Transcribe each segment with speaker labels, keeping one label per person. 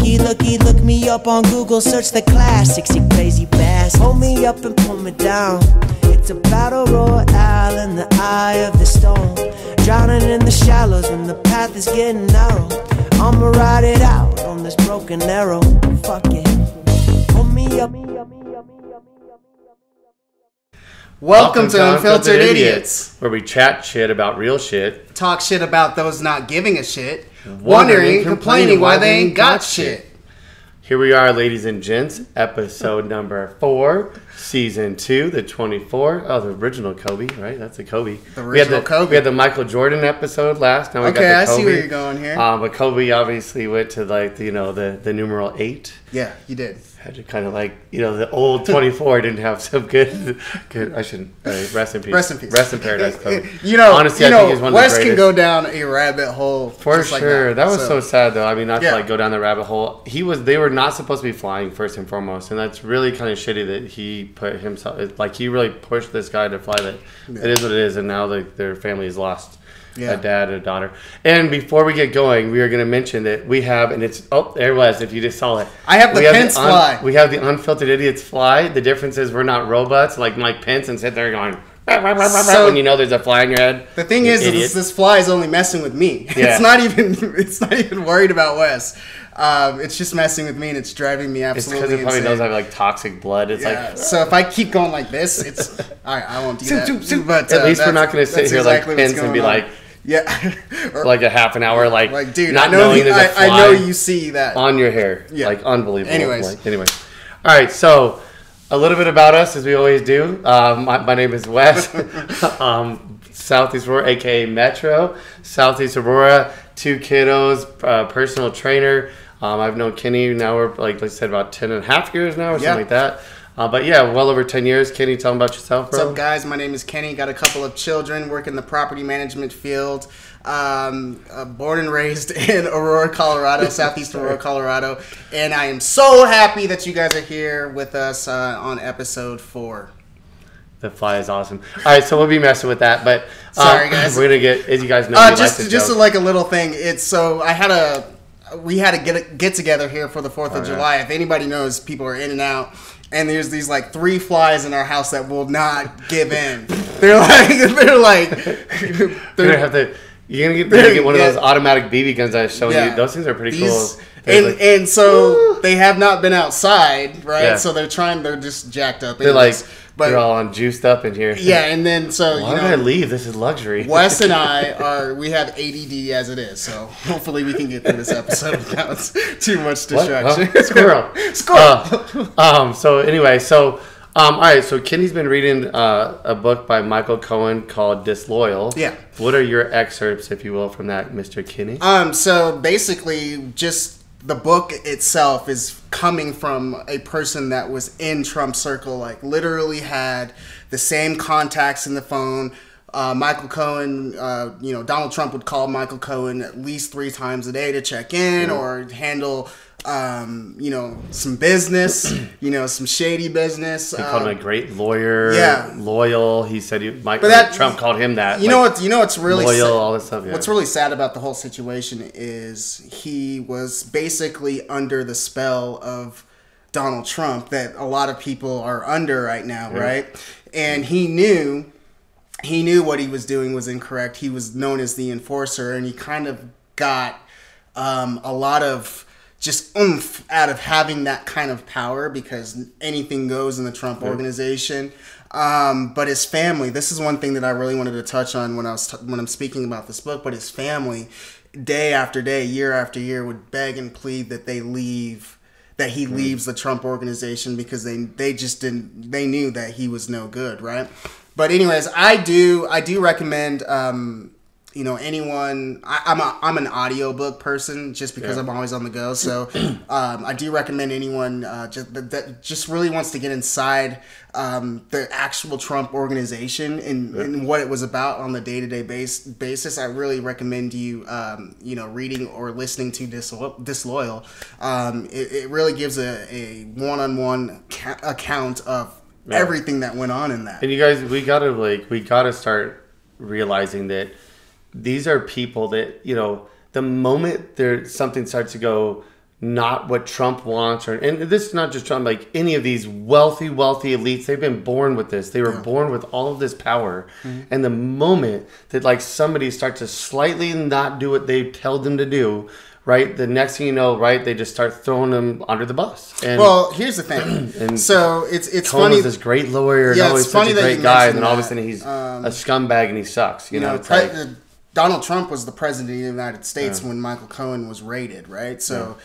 Speaker 1: Look me up on Google, search the classics, you crazy bass. Hold me up and pull me down. It's a battle royale in the eye of the storm. Drowning in the shallows when the path is getting narrow. I'ma ride it out on this broken arrow. Fuck it. Hold me up.
Speaker 2: Welcome to Unfiltered Idiots,
Speaker 3: where we chat shit about real shit,
Speaker 2: talk shit about those not giving a shit, wondering, complaining why they ain't got shit.
Speaker 3: Here we are, ladies and gents, episode number 4, season 2, the 24. Oh, the original Kobe, right? That's a Kobe.
Speaker 2: The original Kobe.
Speaker 3: We had the Michael Jordan episode last. Now we got the
Speaker 2: I
Speaker 3: Kobe.
Speaker 2: see where you're going here.
Speaker 3: But Kobe obviously went to the numeral 8.
Speaker 2: Yeah, you did.
Speaker 3: Had to kind of the old 24 didn't have some good. I shouldn't. Rest in peace.
Speaker 2: Rest in peace.
Speaker 3: Rest in paradise, Kobe.
Speaker 2: Honestly, I think he's one of the greatest. Wes can go down a rabbit hole
Speaker 3: for sure.
Speaker 2: Like
Speaker 3: that was so sad, though. I mean, not to go down the rabbit hole. They were not supposed to be flying first and foremost, and that's really kind of shitty that he put himself. He really pushed this guy to fly. That it is what it is, and now their family is lost. Yeah. A dad and a daughter. And before we get going, we are going to mention that we have, and it's, there it was, if you just saw it.
Speaker 2: I have the Pence fly.
Speaker 3: We have the Unfiltered Idiots fly. The difference is we're not robots like Mike Pence and sit there going, so, when you know there's a fly in your head.
Speaker 2: The thing is this fly is only messing with me.
Speaker 3: Yeah.
Speaker 2: It's not even worried about Wes. It's just messing with me and it's driving me absolutely insane.
Speaker 3: It's because it probably knows I have toxic blood. It's
Speaker 2: so if I keep going like this, it's I won't do that. But
Speaker 3: at least we're not going to sit here like Pence and be like, like a half an hour,
Speaker 2: dude,
Speaker 3: not
Speaker 2: I know
Speaker 3: knowing there's a fly
Speaker 2: I know you see that
Speaker 3: on your hair, unbelievable.
Speaker 2: Anyways,
Speaker 3: all right. So a little bit about us, as we always do. My name is Wes, Southeast Aurora, aka Metro, Southeast Aurora. 2 kiddos, personal trainer. I've known Kenny now. We're like I said, about 10.5 years now, or something like that. But yeah, well over 10 years. Kenny, tell them about yourself, bro.
Speaker 2: What's up, guys? My name is Kenny. Got a couple of children. Work in the property management field. Born and raised in Aurora, Colorado, Southeast Aurora, Colorado. And I am so happy that you guys are here with us on episode 4.
Speaker 3: The fly is awesome. All right, so we'll be messing with that, but
Speaker 2: sorry, guys.
Speaker 3: We're gonna get, as you guys know,
Speaker 2: just like a little thing. It's so we had a get together here for the 4th of July. If anybody knows, people are in and out. And there's these 3 flies in our house that will not give in. They're
Speaker 3: gonna have to. You're gonna get one of those automatic BB guns I showed you. Those things are pretty cool.
Speaker 2: And so they have not been outside, right? Yeah. So they're just jacked up.
Speaker 3: They're all on juiced up in here.
Speaker 2: Yeah, and then
Speaker 3: why would I leave? This is luxury.
Speaker 2: Wes and I we have ADD as it is, so hopefully we can get through this episode without too much distraction.
Speaker 3: Squirrel. So anyway, all right. So Kenny's been reading a book by Michael Cohen called Disloyal.
Speaker 2: Yeah.
Speaker 3: What are your excerpts, if you will, from that, Mr. Kenny?
Speaker 2: So basically, just the book itself is coming from a person that was in Trump's circle, literally had the same contacts in the phone. Michael Cohen, Donald Trump would call Michael Cohen at least 3 times a day to check in or handle, some business, some shady business.
Speaker 3: He called him a great lawyer, loyal. He said Trump called him that.
Speaker 2: You know what's really
Speaker 3: loyal, all this stuff. Yeah.
Speaker 2: What's really sad about the whole situation is he was basically under the spell of Donald Trump that a lot of people are under right now, right? And he knew what he was doing was incorrect. He was known as the enforcer, and he kind of got a lot of just oomph out of having that kind of power because anything goes in the Trump organization. But his family, this is one thing that I really wanted to touch on when I'm speaking about this book, but his family, day after day, year after year, would beg and plead that he leaves the Trump organization because they knew that he was no good, right? But anyways, I do recommend anyone. I'm an audiobook person just because I'm always on the go. So I do recommend anyone that just really wants to get inside the actual Trump organization and what it was about on the day-to-day basis. I really recommend you reading or listening to Disloyal. It really gives a one-on-one account of everything that went on in that.
Speaker 3: And you guys, we gotta start realizing that these are people that, the moment something starts to go not what Trump wants, and this is not just Trump, like any of these wealthy elites, they've been born with this. They were born with all of this power. And the moment that like somebody starts to slightly not do what they tell them to do, right, the next thing you know, right, they just start throwing them under the bus. And,
Speaker 2: well, here's the thing. And so it's
Speaker 3: Cohen
Speaker 2: funny.
Speaker 3: Was this great lawyer, and always such a great guy, and then all of a sudden he's a scumbag and he sucks. You know, it's like,
Speaker 2: Donald Trump was the president of the United States when Michael Cohen was raided, right? So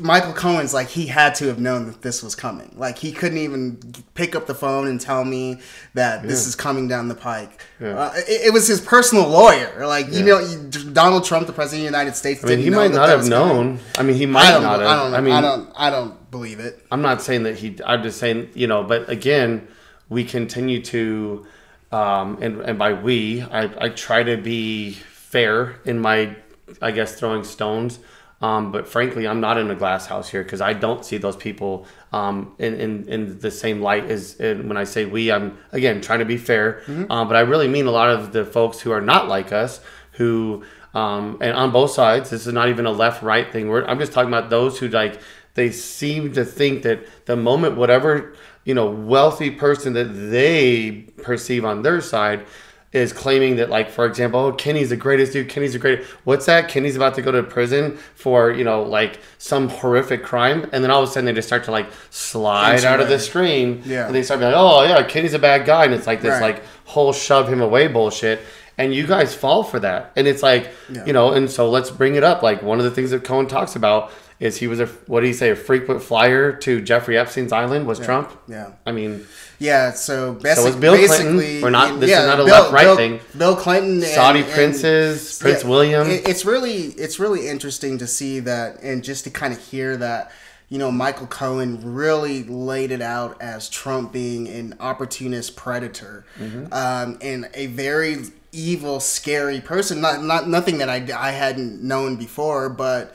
Speaker 2: Michael Cohen's like, he had to have known that this was coming. Like, he couldn't even pick up the phone and tell me that this is coming down the pike. It was his personal lawyer. Like, you know, Donald Trump, the president of the United States,
Speaker 3: I mean, he might not have known. I mean, he might not have.
Speaker 2: I don't believe it.
Speaker 3: I'm not saying that I'm just saying, you know, but again, we continue to, and by we, I try to be fair in my, I guess, throwing stones. But frankly, I'm not in a glass house here because I don't see those people in the same light as when I say we. I'm again trying to be fair, but I really mean a lot of the folks who are not like us, who and on both sides. This is not even a left-right thing. I'm just talking about those who like they seem to think that the moment whatever wealthy person that they perceive on their side is claiming that, like, for example, oh, Kenny's the greatest dude. Kenny's the greatest. What's that? Kenny's about to go to prison for, like some horrific crime. And then all of a sudden they just start to like slide out of the stream. Yeah. And they start being like, oh yeah, Kenny's a bad guy. And it's like this like whole shove him away bullshit. And you guys fall for that. And it's like, and so let's bring it up. Like one of the things that Cohen talks about is he was what did he say? A frequent flyer to Jeffrey Epstein's island was Trump. Yeah. I mean,
Speaker 2: yeah, so
Speaker 3: basically, so Bill Clinton. We're not. This is not a left-right thing.
Speaker 2: Bill Clinton,
Speaker 3: Saudi princes, Prince William.
Speaker 2: It's really interesting to see that, and just to kind of hear that. Michael Cohen really laid it out as Trump being an opportunist predator, and a very evil, scary person. Nothing that I hadn't known before, but.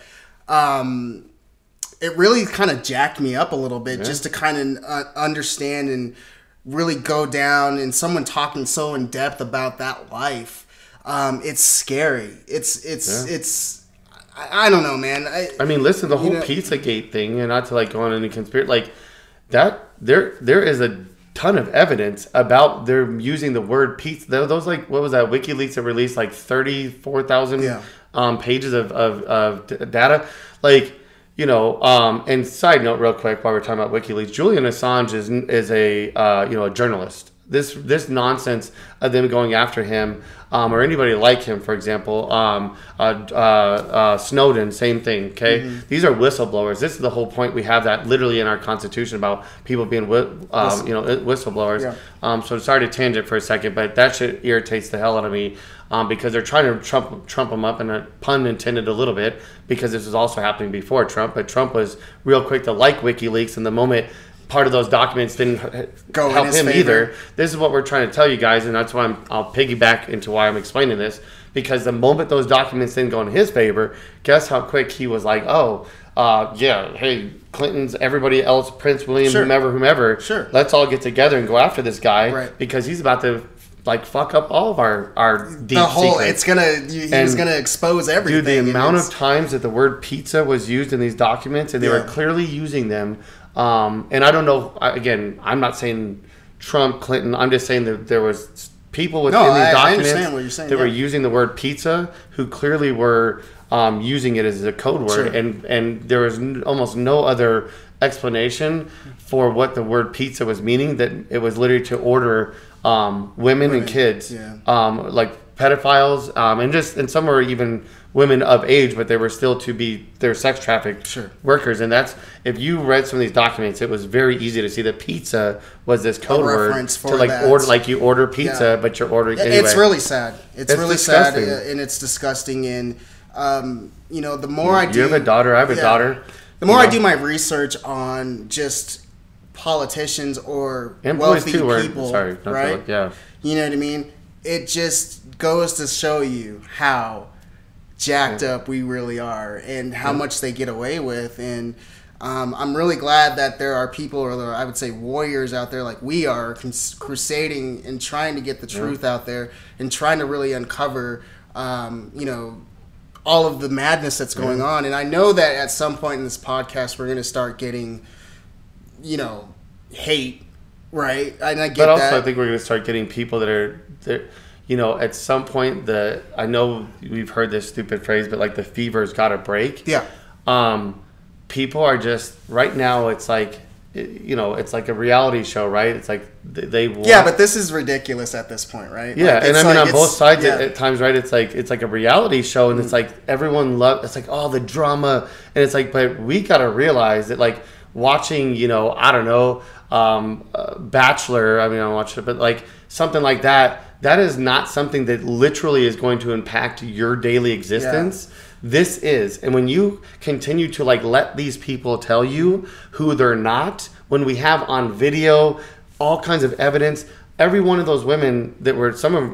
Speaker 2: It really kind of jacked me up a little bit just to kind of understand and really go down, and someone talking so in depth about that life. It's scary. It's I don't know, man.
Speaker 3: I mean, listen, the whole Pizzagate thing, and not to like go on any conspiracy, like that, there is a ton of evidence about they're using the word pizza. Those like, what was that? WikiLeaks that released like 34,000 pages of data. Like, and side note real quick while we're talking about WikiLeaks, Julian Assange is a a journalist. This nonsense of them going after him or anybody like him, for example, Snowden, same thing. Okay, these are whistleblowers. This is the whole point. We have that literally in our Constitution about people being whistleblowers. Yeah. So sorry to tangent for a second, but that shit irritates the hell out of me because they're trying to trump them up, and a pun intended a little bit, because this was also happening before Trump. But Trump was real quick to like WikiLeaks, and the moment part of those documents didn't help him either. This is what we're trying to tell you guys, and that's why I'll piggyback into why I'm explaining this, because the moment those documents didn't go in his favor, guess how quick he was like, hey, Clinton's, everybody else, Prince William, whomever, let's all get together and go after this guy, because he's about to like fuck up all of our deep secrets.
Speaker 2: He's gonna expose everything.
Speaker 3: Dude, the amount of times that the word pizza was used in these documents, and they were clearly using them. And I don't know, again, I'm not saying Trump, Clinton, I'm just saying that there was people within these documents that were using the word pizza who clearly were using it as a code word, and there was almost no other explanation for what the word pizza was meaning, that it was literally to order women and kids, like pedophiles, and some were even women of age, but they were still to be their sex trafficked workers. And that's, if you read some of these documents, it was very easy to see that pizza was this code word to like order, like you order pizza, but you're ordering anyway.
Speaker 2: It's really sad. It's really disgusting. Sad, and it's disgusting. And the more I do,
Speaker 3: you have a daughter, I have a daughter.
Speaker 2: The more I do my research on just politicians or wealthy people, right?
Speaker 3: Yeah,
Speaker 2: you know what I mean. It just goes to show you how jacked up we really are, and how much they get away with. And I'm really glad that there are people, or I would say warriors out there like we are, crusading and trying to get the truth out there, and trying to really uncover all of the madness that's going on. And I know that at some point in this podcast, we're going to start getting, hate, right? And I get
Speaker 3: but also,
Speaker 2: that.
Speaker 3: I think we're going to start getting people that are at some point, I know we've heard this stupid phrase, but like the fever's got to break.
Speaker 2: Yeah.
Speaker 3: People are just, right now, it's like, it's like a reality show, right? It's like they want...
Speaker 2: Yeah, but this is ridiculous at this point, right?
Speaker 3: Yeah,
Speaker 2: like,
Speaker 3: and I mean, on both sides
Speaker 2: yeah.
Speaker 3: at times, right? It's like a reality show, and it's like everyone loves... It's like, oh, the drama. And it's like, but we got to realize that, like, watching, I don't know, Bachelor, I mean, I don't watch it, but like something like that, that is not something that literally is going to impact your daily existence. Yeah. This is. And when you continue to like let these people tell you who they're not, when we have on video all kinds of evidence, every one of those women that were,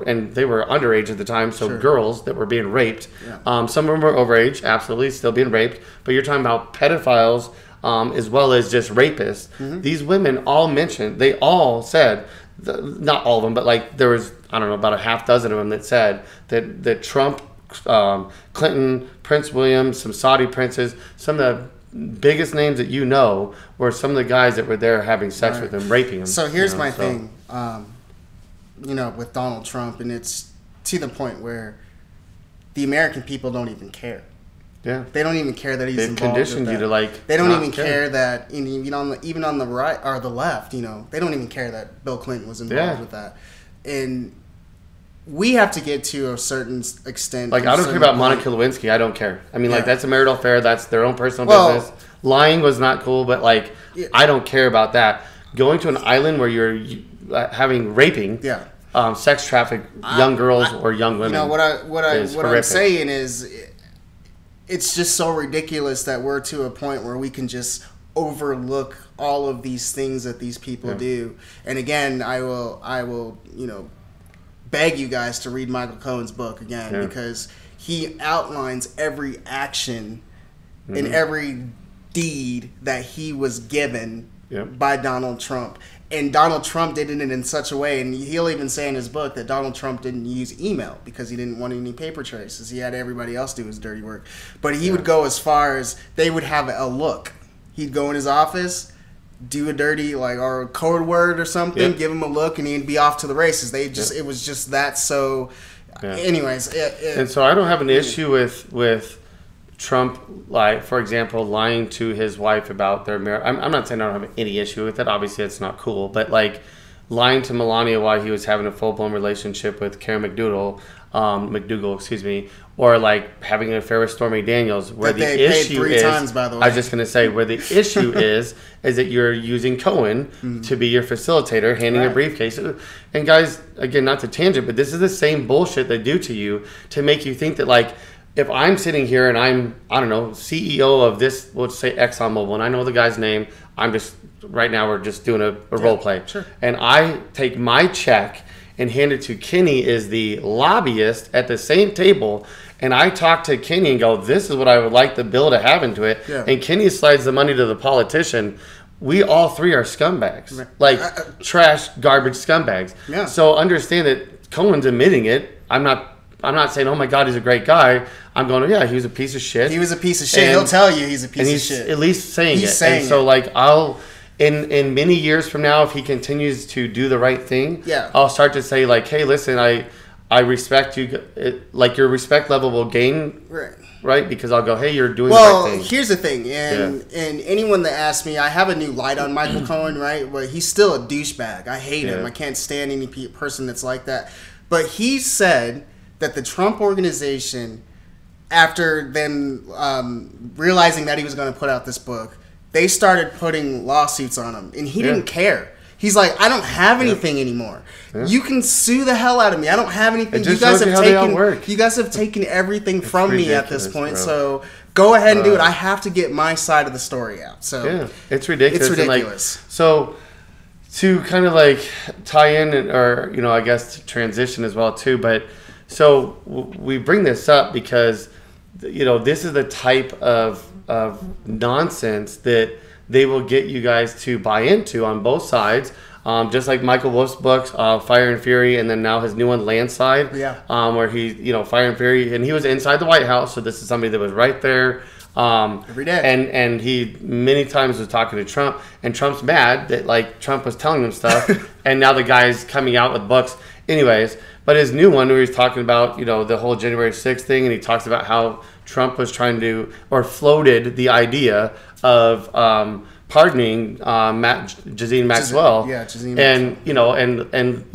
Speaker 3: and they were underage at the time, so sure. Girls that were being raped, some of them were overage, absolutely, still being raped, but you're talking about pedophiles as well as just rapists. Mm-hmm. These women all mentioned, they all said, not all of them, but like there was, I don't know, about a half dozen of them that said that Trump, Clinton, Prince William, some Saudi princes, some of the biggest names that were some of the guys that were there having sex with him, raping him.
Speaker 2: So here's my thing, with Donald Trump, and it's to the point where the American people don't even care. Yeah, they don't even care that he's involved. They've conditioned you to like. They don't even care that even on the right or the left, they don't even care that Bill Clinton was involved with that, and we have to get to a certain extent.
Speaker 3: Like, I don't care about Monica Lewinsky. I don't care. I mean, like, that's a marital affair. That's their own personal business. Lying was not cool, but, like, I don't care about that. Going to an island where you're having raping, sex traffic young girls or young women.
Speaker 2: What I'm saying is, it's just so ridiculous that we're to a point where we can just overlook all of these things that these people do. And again, I will, beg you guys to read Michael Cohen's book again, because he outlines every action and every deed that he was given by Donald Trump. And Donald Trump did it in such a way, and he'll even say in his book that Donald Trump didn't use email because he didn't want any paper traces. He had everybody else do his dirty work. But he would go as far as they would have a look. He'd go in his office, do a dirty or a code word or something, give him a look, and he'd be off to the races. It was just that. So anyways,
Speaker 3: and so I don't have an issue with Trump, like, for example, lying to his wife about their marriage. I'm not saying I don't have any issue with it. Obviously it's not cool, but like lying to Melania while he was having a full-blown relationship with Karen McDougal, or like having an affair with Stormy Daniels, where the issue is, times, by the way. I was just going to say, where the issue is that you're using Cohen to be your facilitator, handing a briefcase. And guys, again, not to tangent, but this is the same bullshit they do to you to make you think that, like, if I'm sitting here and I'm, I don't know, CEO of this, let's say ExxonMobil, and I know the guy's name, right now we're just doing a role play. Sure. And I take my check and hand it to Kenny as the lobbyist at the same table, and I talk to Kenny and go, this is what I would like the bill to have into it, and Kenny slides the money to the politician. We all three are scumbags. Right. Like, trash, garbage scumbags. Yeah. So understand that Cohen's admitting it. I'm not saying, oh my God, he's a great guy. I'm going, he was a piece of shit.
Speaker 2: He was a piece of shit. He'll tell you he's a piece of shit.
Speaker 3: At least saying it. So, like, in many years from now, if he continues to do the right thing, I'll start to say, like, hey, listen, I respect you. Like, your respect level will gain, right? Because I'll go, hey, you're doing the right thing.
Speaker 2: Well, here's the thing. And anyone that asks me, I have a new light on Michael Cohen, right? But he's still a douchebag. I hate him. I can't stand any person that's like that. But he said that the Trump organization, after them realizing that he was going to put out this book, they started putting lawsuits on him, and he didn't care. He's like, I don't have anything anymore. You can sue the hell out of me. I don't have anything. You guys have taken everything from me at this point. Bro. So go ahead and do it. I have to get my side of the story out. So
Speaker 3: it's ridiculous. It's ridiculous. So to kind of like tie in, or I guess to transition as well too, but. So we bring this up because, this is the type of nonsense that they will get you guys to buy into on both sides. just like Michael Wolff's books, Fire and Fury, and then now his new one, Landslide.
Speaker 2: Yeah.
Speaker 3: Where he, Fire and Fury, and he was inside the White House, so this is somebody that was right there.
Speaker 2: Every day.
Speaker 3: And he many times was talking to Trump, and Trump's mad that like Trump was telling him stuff, and now the guy's coming out with books. Anyways, but his new one where he's talking about, the whole January 6th thing, and he talks about how Trump was trying to, or floated the idea of pardoning Ghislaine Maxwell.
Speaker 2: Ghislaine Maxwell.
Speaker 3: And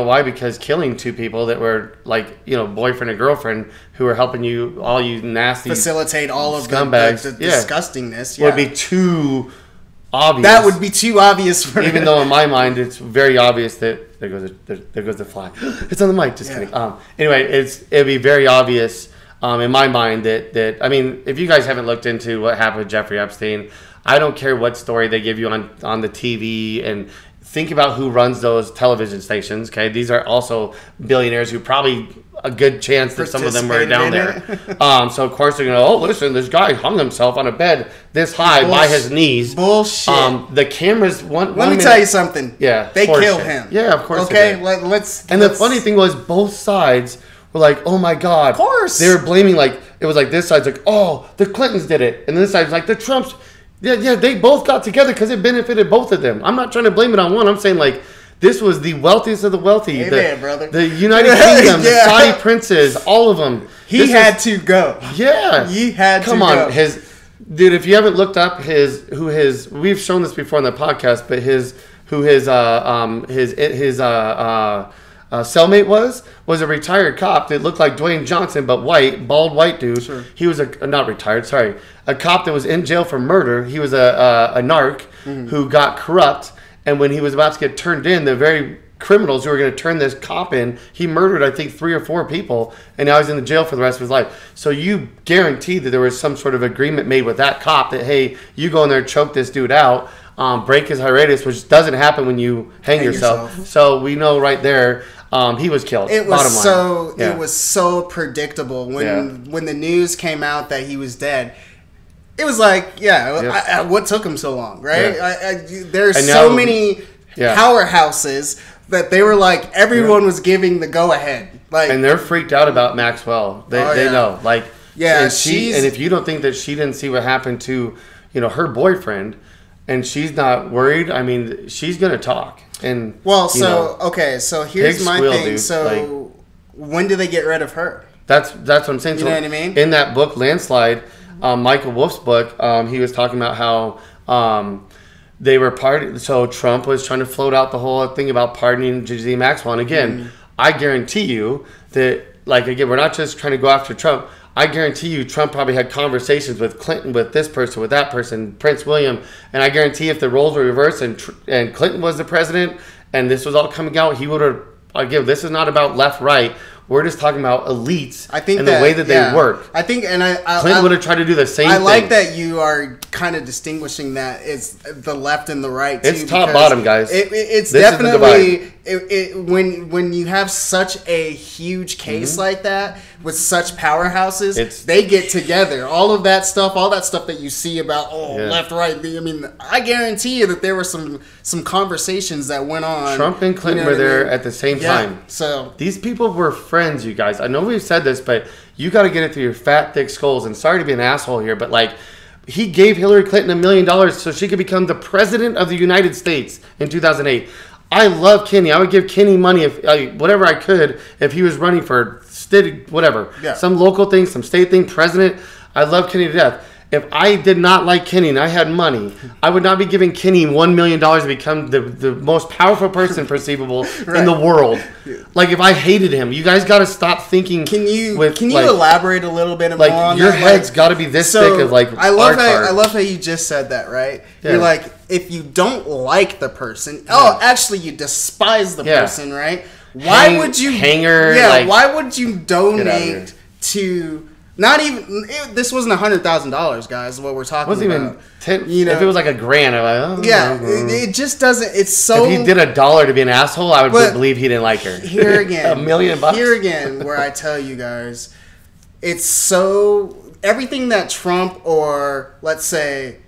Speaker 3: why? Because killing two people that were like, boyfriend and girlfriend who were helping you, all you nasty
Speaker 2: facilitate all of
Speaker 3: scumbags,
Speaker 2: the disgustingness.
Speaker 3: Would be too obvious.
Speaker 2: That would be too obvious for
Speaker 3: even though in my mind it's very obvious that there goes the fly. It's on the mic. Just kidding. Anyway, it'd be very obvious in my mind that I mean, if you guys haven't looked into what happened with Jeffrey Epstein, I don't care what story they give you on the TV, and think about who runs those television stations. Okay, these are also billionaires who probably a good chance that some of them were down there. So of course they're gonna, oh listen, this guy hung himself on a bed this high by his knees.
Speaker 2: Bullshit.
Speaker 3: The cameras. Let
Speaker 2: me tell you something.
Speaker 3: Yeah,
Speaker 2: they killed him.
Speaker 3: Yeah, of course.
Speaker 2: Okay, let's.
Speaker 3: The funny thing was, both sides were like, oh my god.
Speaker 2: Of course.
Speaker 3: They were blaming, like, it was like this side's like, oh, the Clintons did it, and this side's like the Trumps. Yeah, they both got together because it benefited both of them. I'm not trying to blame it on one. I'm saying, like, this was the wealthiest of the wealthy.
Speaker 2: Amen, brother.
Speaker 3: The United Kingdom, the Saudi princes, all of them.
Speaker 2: He had to go.
Speaker 3: Yeah.
Speaker 2: He had to go.
Speaker 3: Come on. Dude, if you haven't looked up we've shown this before on the podcast, but his cellmate was a retired cop that looked like Dwayne Johnson, but bald white dude.
Speaker 2: Sure.
Speaker 3: He was not retired, sorry. A cop that was in jail for murder. He was a narc who got corrupt, and when he was about to get turned in, the very criminals who were going to turn this cop in, he murdered, I think, 3 or 4 people, and now he's in the jail for the rest of his life. So you guarantee that there was some sort of agreement made with that cop that, hey, you go in there, choke this dude out, break his hiatus, which doesn't happen when you hang yourself. So we know right there, he was killed.
Speaker 2: It was so predictable when the news came out that he was dead. It was like, what took him so long, right?
Speaker 3: Yeah.
Speaker 2: There's so many powerhouses that they were like, everyone was giving the go ahead, like,
Speaker 3: and they're freaked out about Maxwell. They know, like, and if you don't think that she didn't see what happened to, her boyfriend, and she's not worried, I mean, she's gonna talk. And
Speaker 2: so here's my thing. Dude. So when do they get rid of her?
Speaker 3: That's what I'm saying.
Speaker 2: You know what I mean?
Speaker 3: In that book, Landslide, Michael Wolff's book, he was talking about how they were so Trump was trying to float out the whole thing about pardoning Ghislaine Maxwell. And again, I guarantee you that, like, again, we're not just trying to go after Trump. I guarantee you Trump probably had conversations with Clinton, with this person, with that person, Prince William. And I guarantee if the roles were reversed and Clinton was the president and this was all coming out, he would have, again, this is not about left, right. We're just talking about elites and the way that they work.
Speaker 2: I think, and
Speaker 3: Clinton would have tried to do the same thing.
Speaker 2: I like that you are kind of distinguishing that it's the left and the right, too.
Speaker 3: It's top bottom, guys.
Speaker 2: It's definitely when you have such a huge case like that with such powerhouses, they get together. All that stuff that you see about left, right. I mean, I guarantee you that there were some conversations that went on.
Speaker 3: Trump and Clinton were there at the same time.
Speaker 2: So
Speaker 3: these people were friends, you guys. I know we've said this, but you got to get it through your fat, thick skulls. And sorry to be an asshole here, but like, he gave Hillary Clinton $1 million so she could become the president of the United States in 2008. I love Kenny. I would give Kenny money whatever I could if he was running for some local thing, some state thing, president. I love Kenny to death. If I did not like Kenny and I had money, I would not be giving Kenny $1 million to become the most powerful person perceivable in the world. Like, if I hated him, you guys got to stop thinking.
Speaker 2: Can you elaborate a little bit more on
Speaker 3: your
Speaker 2: that?
Speaker 3: head's got to be this thick of like.
Speaker 2: I love how you just said that, right? Yeah. You're like, if you don't like the person, actually you despise the person, right? Why would you why would you donate to? Not even. This wasn't $100,000, guys. What we're talking about.
Speaker 3: It wasn't even 10. If it was like $1,000, I'm like,
Speaker 2: it just doesn't. It's so.
Speaker 3: If he did $1 to be an asshole, I would believe he didn't like her.
Speaker 2: Here again,
Speaker 3: $1 million.
Speaker 2: Here again, where I tell you guys, it's so everything that Trump or let's say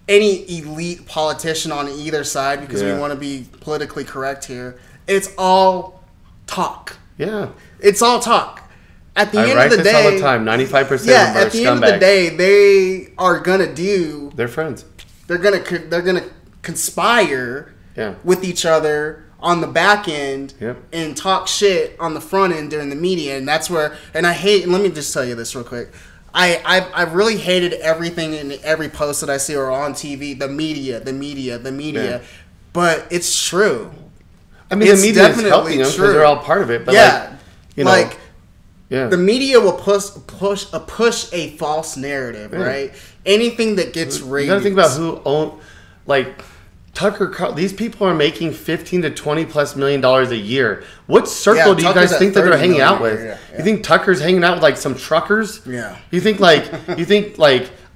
Speaker 2: any elite politician on either side, because we want to be politically correct here. It's all talk.
Speaker 3: Yeah.
Speaker 2: It's all talk. At the end of the day,
Speaker 3: all the time. 95% of them are scumbags.
Speaker 2: At the end of the day, they are gonna do.
Speaker 3: They're friends.
Speaker 2: They're gonna conspire with each other on the back end and talk shit on the front end during the media, and that's where. And I hate. And let me just tell you this real quick. I really hated everything in every post that I see or on TV. The media. Yeah. But it's true.
Speaker 3: I mean, the media is helping them because they're all part of it. But the media will push a false narrative, right? Anything that gets raised. You got to think about who own, like Tucker. These people are making $15 to $20+ million a year. What circle do you guys think that they're hanging out with? You think Tucker's hanging out with like some truckers?
Speaker 2: Yeah.
Speaker 3: You think like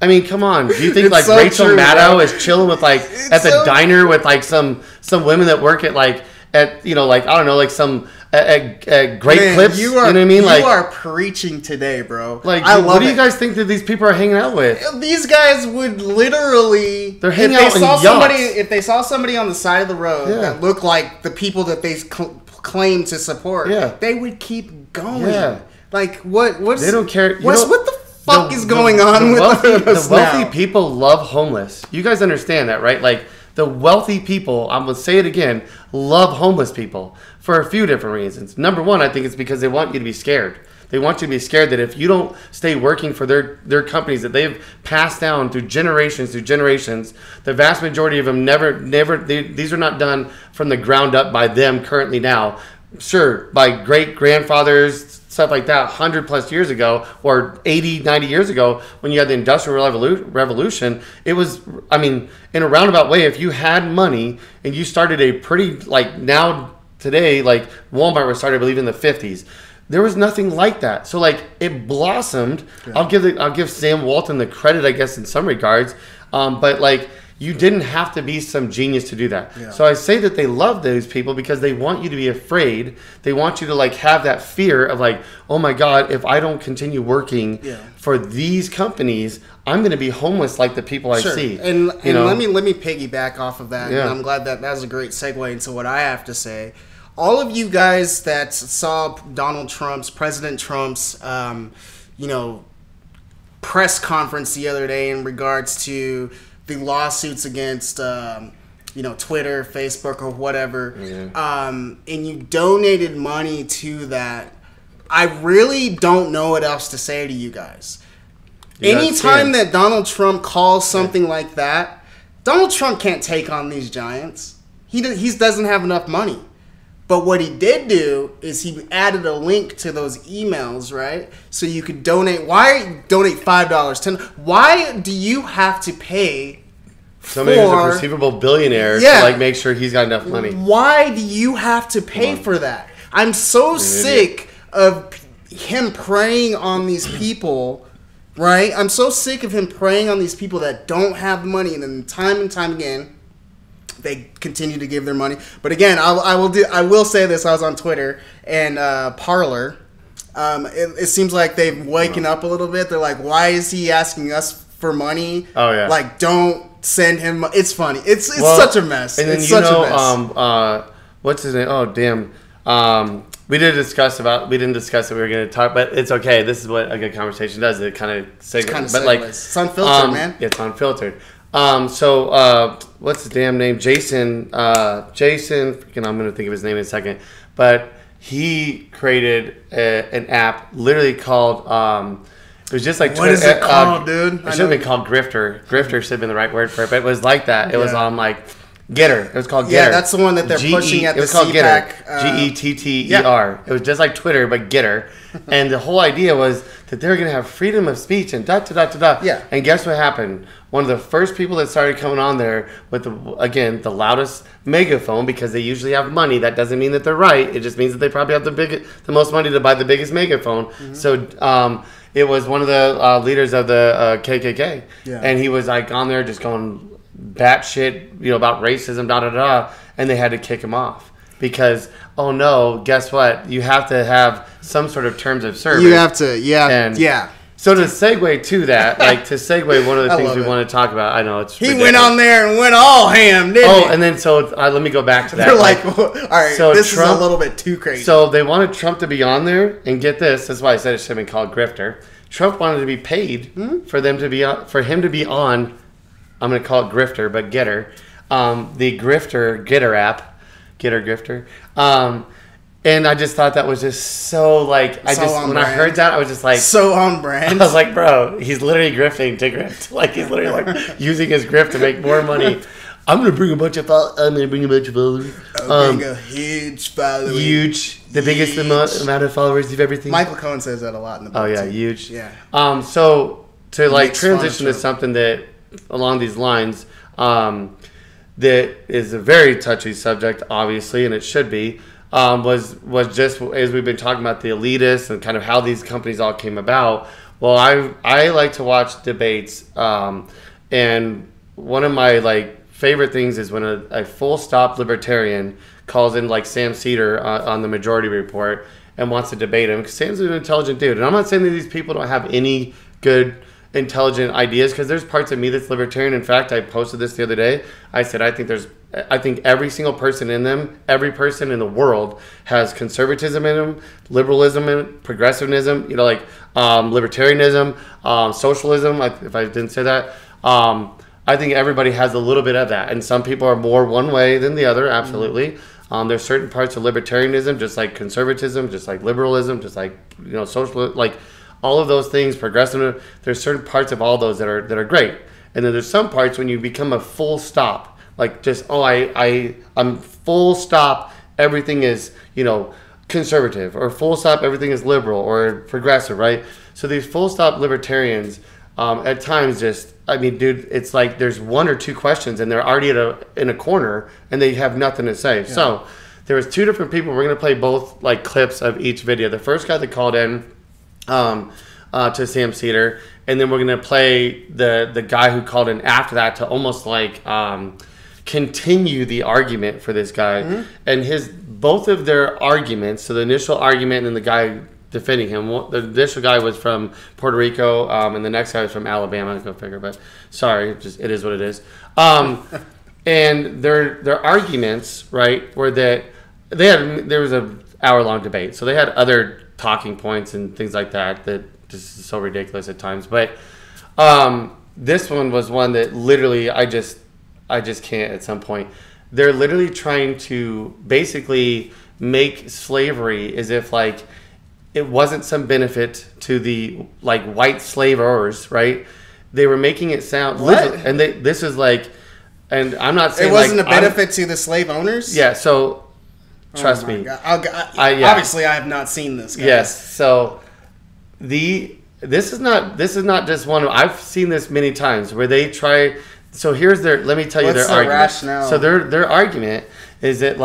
Speaker 3: I mean, come on. Do you think like so Rachel Maddow is chilling with like at the diner with like some women that work at like at like I don't know like some at Great Clips? You know what I mean?
Speaker 2: You are preaching today, bro.
Speaker 3: Like, what do you guys think that these people are hanging out with?
Speaker 2: These guys would literally.
Speaker 3: They're hanging out on yachts.
Speaker 2: If they saw somebody on the side of the road that looked like the people that they claim to support, they would keep going. Yeah. Like what?
Speaker 3: They don't care.
Speaker 2: What the fuck is going on with us
Speaker 3: the wealthy people love homeless. You guys understand that, right? Like the wealthy people, I'm gonna say it again, love homeless people for a few different reasons. Number one, I think it's because they want you to be scared. They want you to be scared that if you don't stay working for their companies that they've passed down through generations, the vast majority of them these are not done from the ground up by them currently now. Sure, by great grandfathers, stuff like that 100+ years ago or 80, 90 years ago when you had the Industrial Revolution, it was, I mean, in a roundabout way, if you had money and you started a pretty, like now today, like Walmart was started, I believe, in the 50s. There was nothing like that. So like it blossomed. Yeah. I'll give Sam Walton the credit, I guess, in some regards. But like you didn't have to be some genius to do that. Yeah. So I say that they love those people because they want you to be afraid. They want you to like have that fear of like, oh my God, if I don't continue working for these companies, I'm going to be homeless like the people I see.
Speaker 2: And let me piggyback off of that. Yeah. And I'm glad that was a great segue into what I have to say. All of you guys that saw President Trump's, press conference the other day in regards to the lawsuits against, Twitter, Facebook, or whatever, and you donated money to that, I really don't know what else to say to you guys. Anytime that Donald Trump calls something like that, Donald Trump can't take on these giants. He doesn't have enough money. But what he did do is he added a link to those emails, right? So you could donate. Why donate $5, $10? Why do you have to pay
Speaker 3: somebody who's a perceivable billionaire to like make sure he's got enough money?
Speaker 2: Why do you have to pay for that? I'm so sick of him preying on these people, right? I'm so sick of him preying on these people that don't have money, and then time and time again, they continue to give their money. But again, I will say this. I was on Twitter and Parler. It seems like they've waken up a little bit. They're like, why is he asking us for money?
Speaker 3: Oh yeah.
Speaker 2: Like, don't send him. It's funny. It's such a mess.
Speaker 3: And then
Speaker 2: it's such a mess.
Speaker 3: What's his name? Oh damn. We didn't discuss it. We were going to talk, but it's okay. This is what a good conversation does. It kind of segues. But like,
Speaker 2: it's unfiltered, man.
Speaker 3: It's unfiltered. What's his damn name? Jason, freaking, I'm going to think of his name in a second. But he created an app literally called, it was just like
Speaker 2: Twitter. What is it called, dude?
Speaker 3: It should have been called Grifter. Grifter should have been the right word for it, but it was like that. It was on like Getter. It was called Getter.
Speaker 2: Yeah, that's the one that they're pushing at the CPAC.
Speaker 3: It was called Getter. Getter. It was just like Twitter, but Getter. And the whole idea was that they were going to have freedom of speech and da-da-da-da-da.
Speaker 2: Yeah.
Speaker 3: And guess what happened? One of the first people that started coming on there with, the loudest megaphone, because they usually have money. That doesn't mean that they're right. It just means that they probably have the most money to buy the biggest megaphone. Mm-hmm. So it was one of the leaders of the KKK. Yeah. And he was like on there just going batshit, about racism, da-da-da. And they had to kick him off. Because, oh no, guess what? You have to have some sort of terms of service.
Speaker 2: You have to, yeah.
Speaker 3: So to segue to that, to segue one of the things we want to talk about, I know it's
Speaker 2: he
Speaker 3: ridiculous.
Speaker 2: went on there and went all ham, didn't he?
Speaker 3: And then let me go back to that.
Speaker 2: They're like, all right,
Speaker 3: so
Speaker 2: this
Speaker 3: Trump,
Speaker 2: is a little bit too crazy.
Speaker 3: So they wanted Trump to be on there, and get this. That's why I said it should have been called grifter. Trump wanted to be paid for him to be on. I'm going to call it grifter, but Getter, the grifter Getter app, Getter grifter. And I just thought that was just so when I heard that, I was just like...
Speaker 2: So on brand.
Speaker 3: I was like, bro, he's literally grifting to grift. He's literally using his grift to make more money. I'm going to bring a bunch of followers. I'm going to bring a bunch of followers.
Speaker 2: Bring a huge following.
Speaker 3: Huge. The biggest amount of followers you've ever seen.
Speaker 2: Michael Cohen says that a lot in the book.
Speaker 3: Oh, yeah,
Speaker 2: too.
Speaker 3: huge.
Speaker 2: Yeah.
Speaker 3: So to transition to something that, along these lines, that is a very touchy subject, obviously, and it should be, was just as we've been talking about the elitists and kind of how these companies all came about. Well, I like to watch debates, and one of my favorite things is when a full stop libertarian calls in Sam Cedar on the Majority Report and wants to debate him, because Sam's an intelligent dude, and I'm not saying that these people don't have any good intelligent ideas, because there's parts of me that's libertarian. In fact, I posted this the other day. I said I think every single person in them, every person in the world has conservatism in them, liberalism and progressivism, libertarianism, socialism, if I didn't say that. I think everybody has a little bit of that, and some people are more one way than the other, absolutely. There's certain parts of libertarianism, just like conservatism, just like liberalism, just like socialism, all of those things, progressive. There's certain parts of all those that are great, and then there's some parts when you become a full stop, I'm full stop. Everything is conservative, or full stop. Everything is liberal or progressive, right? So these full stop libertarians, at times, dude, it's like there's one or two questions and they're already in a corner and they have nothing to say. Yeah. So there was two different people. We're gonna play both clips of each video. The first guy that called in to Sam Cedar, and then we're gonna play the guy who called in after that to almost continue the argument for this guy. And both of their arguments. So the initial argument and the guy defending him. The initial guy was from Puerto Rico, and the next guy was from Alabama. Go figure. But sorry, it is what it is. And their arguments, right, were that there was a hour-long debate, so they had other talking points and things like that just is so ridiculous at times. But this one was one that literally I just can't. At some point, they're literally trying to basically make slavery as if it wasn't some benefit to the white slavers, right? They were making it sound, and this is and I'm not saying
Speaker 2: it wasn't a benefit to the slave owners.
Speaker 3: Yeah, so trust me.
Speaker 2: Obviously, I have not seen this, guys.
Speaker 3: Yes, so this is not just one. I've seen this many times where they try. So here's let me tell you their argument.
Speaker 2: Rationale?
Speaker 3: So their argument is that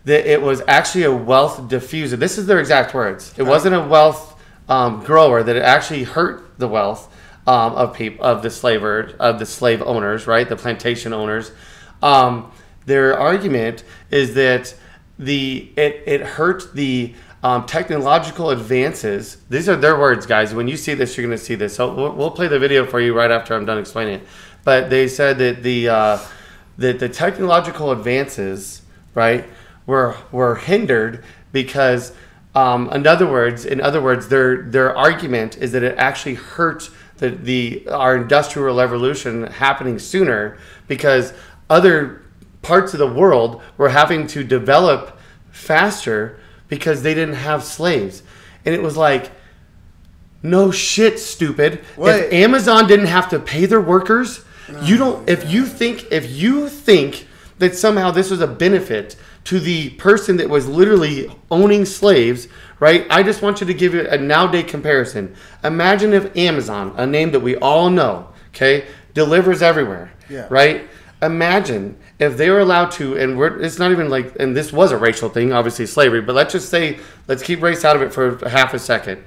Speaker 3: that it was actually a wealth diffuser. This is their exact words. It wasn't a wealth grower, that it actually hurt the wealth of the slave owners, right? The plantation owners. Their argument is that it hurt the technological advances. These are their words, guys. When you see this, you're going to see this. So we'll play the video for you right after I'm done explaining it. But they said that the technological advances, right, were hindered because, in other words, their argument is that it actually hurt our industrial revolution happening sooner, because other parts of the world were having to develop faster because they didn't have slaves. And it was no shit, stupid. What? If Amazon didn't have to pay their workers, if you think that somehow this was a benefit to the person that was literally owning slaves, right? I just want you to give you a nowadays comparison. Imagine if Amazon, a name that we all know, okay, delivers everywhere, right? Imagine if they were allowed to, and it's not even and this was a racial thing, obviously slavery, but let's keep race out of it for half a second.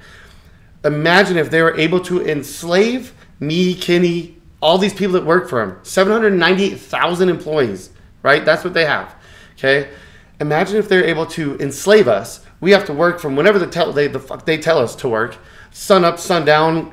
Speaker 3: Imagine if they were able to enslave me, Kenny, all these people that work for them, 798,000 employees, right? That's what they have, okay? Imagine if they're able to enslave us. We have to work from whenever the fuck they tell us to work sun up, sun down,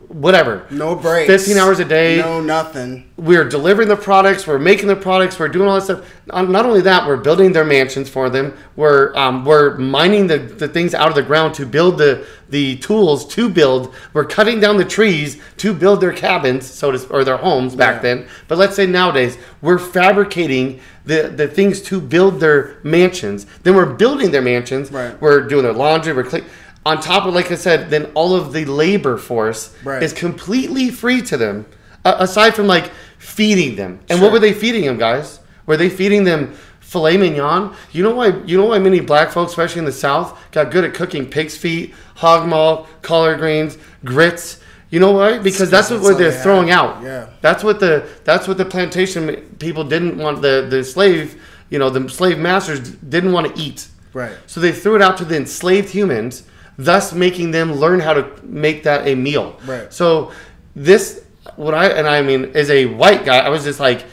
Speaker 3: whatever.
Speaker 2: No breaks.
Speaker 3: 15 hours a day.
Speaker 2: No nothing.
Speaker 3: We're delivering the products. We're making the products. We're doing all that stuff. Not only that, we're building their mansions for them. We're mining the things out of the ground to build the tools to build. We're cutting down the trees to build their cabins, or their homes back then. But let's say nowadays, we're fabricating the things to build their mansions. Then we're building their mansions.
Speaker 2: Right.
Speaker 3: We're doing their laundry. We're cleaning. On top of, like I said, then all of the labor force is completely free to them, aside from like feeding them. And what were they feeding them, guys? Were they feeding them filet mignon? You know why many black folks, especially in the South, got good at cooking pig's feet, hog maw, collard greens, grits. You know why? Because that's what they're throwing out.
Speaker 2: Yeah.
Speaker 3: That's what the plantation people didn't want. The slave, the slave masters didn't want to eat.
Speaker 2: Right.
Speaker 3: So they threw it out to the enslaved humans, thus making them learn how to make that a meal.
Speaker 2: Right.
Speaker 3: So as a white guy, I was just like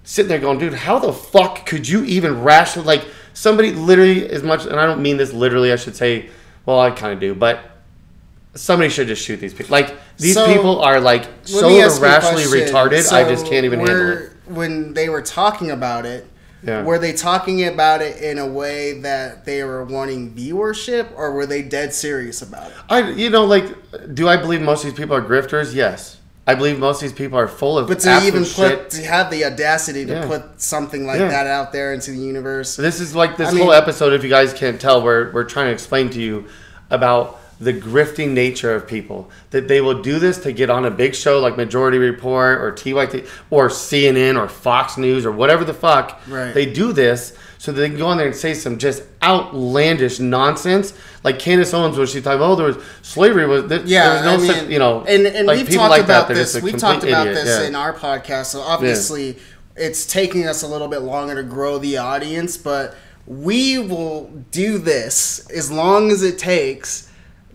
Speaker 3: sitting there going, dude, how the fuck could you even rationally, like somebody literally as much, and I don't mean this literally, I should say, well, I kind of do, but somebody should just shoot these people. Like these people are like so irrationally retarded, I just can't even handle it.
Speaker 2: When they were talking about it,
Speaker 3: yeah.
Speaker 2: Were they talking about it in a way that they were wanting viewership, or were they dead serious about it?
Speaker 3: Do I believe most of these people are grifters? Yes. I believe most of these people are full of
Speaker 2: to have the audacity to put something like that out there into the universe.
Speaker 3: This is like whole episode, if you guys can't tell, we're trying to explain to you about the grifting nature of people, that they will do this to get on a big show like Majority Report or TYT or CNN or Fox News or whatever the fuck.
Speaker 2: Right.
Speaker 3: They do this so they can go on there and say some just outlandish nonsense. Like Candace Owens, when she talked about, there was slavery there was no such,
Speaker 2: and
Speaker 3: like
Speaker 2: we've
Speaker 3: people
Speaker 2: talked
Speaker 3: like
Speaker 2: about
Speaker 3: that.
Speaker 2: this. We've talked about this in our podcast. So obviously, it's taking us a little bit longer to grow the audience, but we will do this as long as it takes.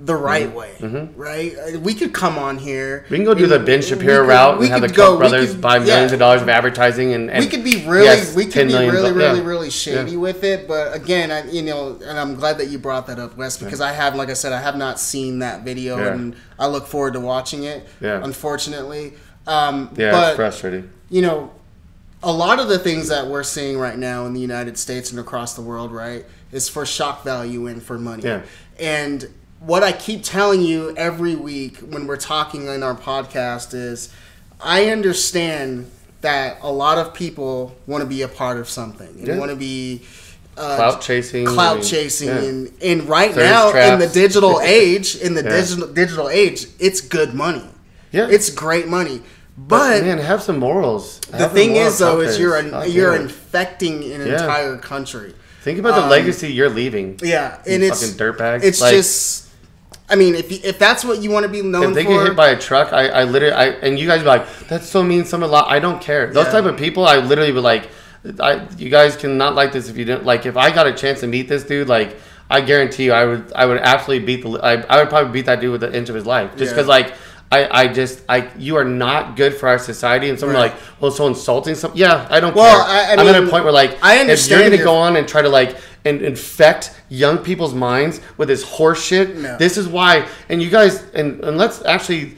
Speaker 2: The right way, right? We could come on here.
Speaker 3: We can go do the Ben Shapiro route and have the Koch brothers buy millions of dollars of advertising, and
Speaker 2: we could be really shady with it. But again, and I'm glad that you brought that up, Wes, because I have not seen that video, and I look forward to watching it.
Speaker 3: Yeah.
Speaker 2: Unfortunately,
Speaker 3: but, it's frustrating.
Speaker 2: A lot of the things that we're seeing right now in the United States and across the world, right, is for shock value and for money.
Speaker 3: Yeah.
Speaker 2: And what I keep telling you every week when we're talking in our podcast is I understand that a lot of people want to be a part of something and want to be
Speaker 3: clout chasing
Speaker 2: and right now in the digital age, digital age, it's good money.
Speaker 3: Yeah.
Speaker 2: It's great money. But
Speaker 3: man, have some morals.
Speaker 2: The thing is, though, is you're infecting an entire country.
Speaker 3: Think about the legacy you're leaving.
Speaker 2: Yeah, and it's
Speaker 3: fucking dirtbags.
Speaker 2: It's just. I mean, if that's what you want to be known for...
Speaker 3: If they get hit by a truck, I literally... and you guys be like, that's so mean, I don't care. Those type of people, I literally be like, you guys cannot like this if you didn't... Like, if I got a chance to meet this dude, like, I guarantee you, I would absolutely beat I would probably beat that dude with an inch of his life. Just because, like... you are not good for our society, and someone like, well, so insulting something. Yeah, I don't care. I'm at a point where like,
Speaker 2: I understand
Speaker 3: if you're gonna go on and try to like and infect young people's minds with this horse shit. No. This is why. And you guys, and let's take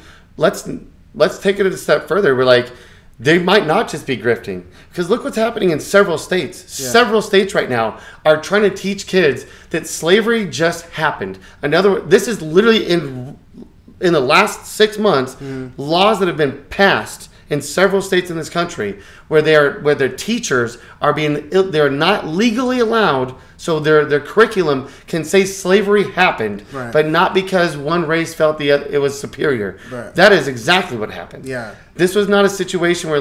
Speaker 3: it a step further. We're like, they might not just be grifting, because look what's happening in several states. Yeah. Several states right now are trying to teach kids that slavery just happened. This is literally in the last 6 months, laws that have been passed in several states in this country where their teachers they're not legally allowed, so their curriculum can say slavery happened, but not because one race felt it was superior. Right. That is exactly what happened.
Speaker 2: Yeah.
Speaker 3: This was not a situation where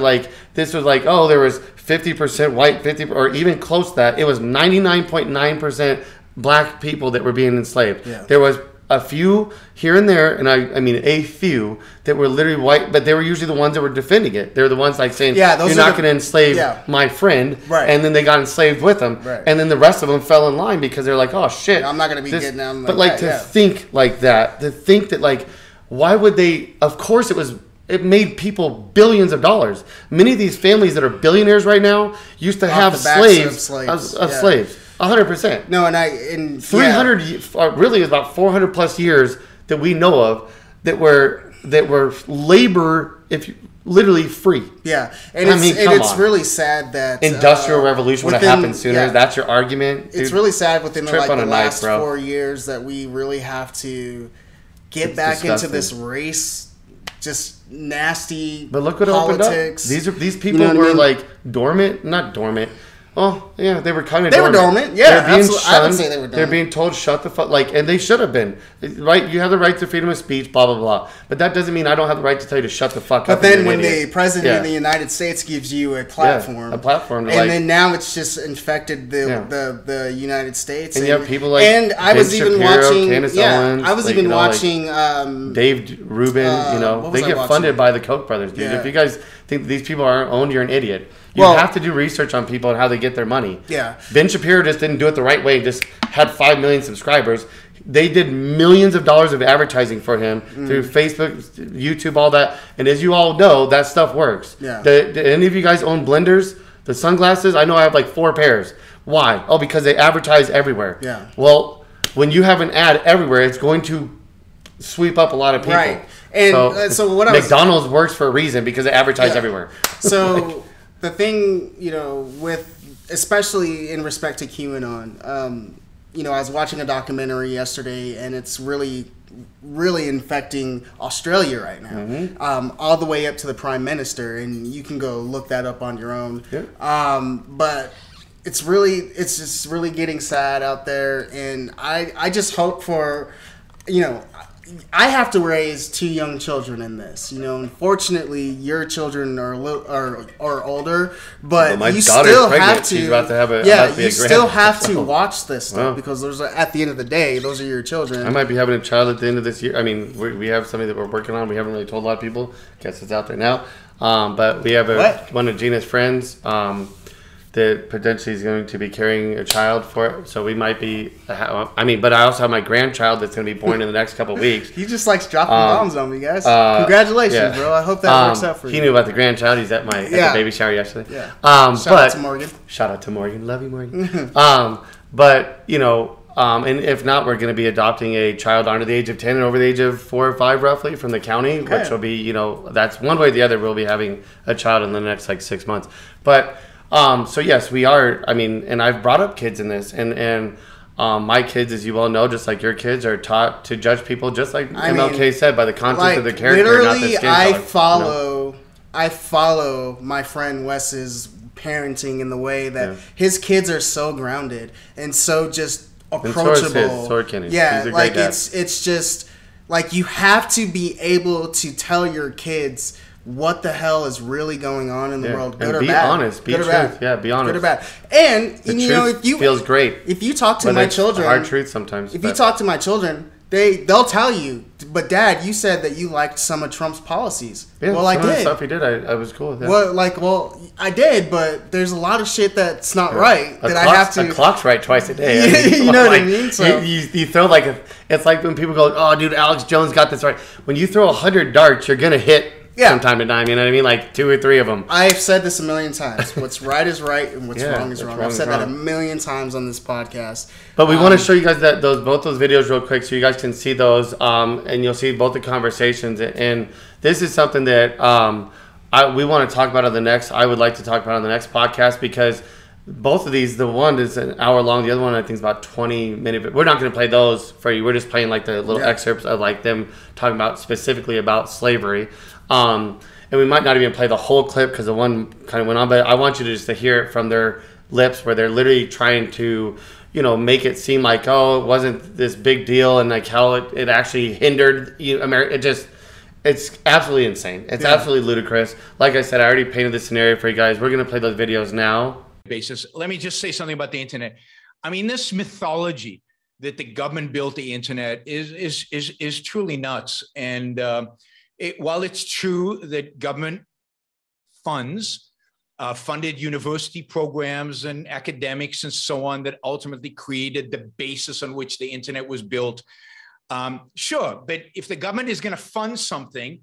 Speaker 3: this was oh, there was 50% white, 50 or even close to that. It was 99.9% black people that were being enslaved. Yeah. There was a few here and there, and I mean a few that were literally white, but they were usually the ones that were defending it. They were the ones saying, "You're not going to enslave my friend," and then they got enslaved with them, and then the rest of them fell in line because they're like, "Oh shit,
Speaker 2: I'm not going to be getting them."
Speaker 3: But think like that, to think that why would they? Of course, it made people billions of dollars. Many of these families that are billionaires right now used to have slaves. 100%.
Speaker 2: No, and
Speaker 3: 300 really is about 400 plus years that we know of. that were labor, literally free.
Speaker 2: Yeah, and it's really sad that
Speaker 3: industrial revolution would have happened sooner. Yeah, that's your argument. Dude.
Speaker 2: It's really sad within the last 4 years that we really have to get back into this race, just nasty. But look what politics.
Speaker 3: Opened up. These people were like dormant, not dormant. Oh, yeah, they were kind of
Speaker 2: dormant. They were dormant, yeah, absolutely. I would say they were dormant.
Speaker 3: They're being told, shut the fuck, and they should have been. Right? You have the right to freedom of speech, blah, blah, blah. But that doesn't mean I don't have the right to tell you to shut the fuck up.
Speaker 2: But then when the president of the United States gives you a platform.
Speaker 3: A platform.
Speaker 2: And then now it's just infected the United States.
Speaker 3: And you have people like
Speaker 2: and I was even watching,
Speaker 3: Candace Owens.
Speaker 2: I was even watching.
Speaker 3: Dave Rubin, they get funded by the Koch brothers, dude. Yeah. If you guys think these people aren't owned, you're an idiot. You have to do research on people and how they get their money.
Speaker 2: Yeah.
Speaker 3: Ben Shapiro just didn't do it the right way. Just had 5 million subscribers. They did millions of dollars of advertising for him through Facebook, YouTube, all that. And as you all know, that stuff works.
Speaker 2: Yeah.
Speaker 3: Do any of you guys own blenders? The sunglasses? I know I have like 4 pairs. Why? Oh, because they advertise everywhere.
Speaker 2: Yeah.
Speaker 3: Well, when you have an ad everywhere, it's going to sweep up a lot of people.
Speaker 2: Right. And so what
Speaker 3: McDonald's works for a reason because they advertise everywhere.
Speaker 2: So the thing, with especially in respect to QAnon, I was watching a documentary yesterday, and it's really, really infecting Australia right now, all the way up to the Prime Minister, and you can go look that up on your own.
Speaker 3: Yeah.
Speaker 2: But it's just really getting sad out there, and I just hope for, I have to raise 2 young children in this. Unfortunately, your children are older, but you still have to.
Speaker 3: She's about to have
Speaker 2: you still have to watch this stuff because at the end of the day, those are your children.
Speaker 3: I might be having a child at the end of this year. I mean, we have something that we're working on. We haven't really told a lot of people. Guess it's out there now. But we have one of Gina's friends. That potentially is going to be carrying a child for it. So we might be, but I also have my grandchild that's going to be born in the next couple of weeks.
Speaker 2: He just likes dropping bombs on me, guys. Congratulations, bro. I hope that works out for you.
Speaker 3: He knew about the grandchild. He's at my the baby shower yesterday.
Speaker 2: Yeah. Shout out to Morgan.
Speaker 3: Shout out to Morgan. Love you, Morgan. But, and if not, we're going to be adopting a child under the age of 10 and over the age of 4 or 5 roughly from the county, which will be, that's one way or the other, we'll be having a child in the next 6 months. But, so yes, we are. And I've brought up kids in this, and my kids, as you all know, just like your kids, are taught to judge people, just like MLK said, by the content of the character,
Speaker 2: literally,
Speaker 3: not the skin
Speaker 2: color. I follow my friend Wes's parenting in the way that his kids are so grounded and so just approachable.
Speaker 3: So are Kenny's.
Speaker 2: Yeah, like it's just like you have to be able to tell your kids what the hell is really going on in the world, good or bad.
Speaker 3: Be honest, be truth. Yeah, be honest.
Speaker 2: Good or bad. And
Speaker 3: if you feels great.
Speaker 2: If you talk to my children,
Speaker 3: hard truth sometimes.
Speaker 2: If you talk to my children, they'll tell you. But Dad, you said that you liked some of Trump's policies.
Speaker 3: Yeah,
Speaker 2: well, I did.
Speaker 3: The stuff he did, I was cool with that.
Speaker 2: Well, I did, but there's a lot of shit that's not right I have to.
Speaker 3: A clock's right twice a day.
Speaker 2: You know what I mean? So
Speaker 3: you throw it's like when people go, oh, dude, Alex Jones got this right. When you throw 100 darts, you're gonna hit. From time to time, you know what I mean? Like 2 or 3 of them.
Speaker 2: I've said this a million times. What's right is right, and what's wrong is wrong. I've said that a million times on this podcast.
Speaker 3: But we want to show you guys both those videos real quick, so you guys can see those, and you'll see both the conversations. And this is something that we want to talk about on the next. I would like to talk about on the next podcast because both of these, the one is an hour long, the other one I think is about 20 minutes. We're not going to play those for you. We're just playing like the little excerpts of like them talking about specifically about slavery. And we might not even play the whole clip because the one kind of went on, but I want you to just to hear it from their lips where they're literally trying to, make it seem like, oh, it wasn't this big deal and like how it actually hindered America. It's absolutely insane. It's absolutely ludicrous. Like I said, I already painted the scenario for you guys. We're going to play those videos now.
Speaker 4: Let me just say something about the internet. This mythology that the government built the internet is truly nuts. And, while it's true that government funded university programs and academics and so on that ultimately created the basis on which the internet was built, sure. But if the government is going to fund something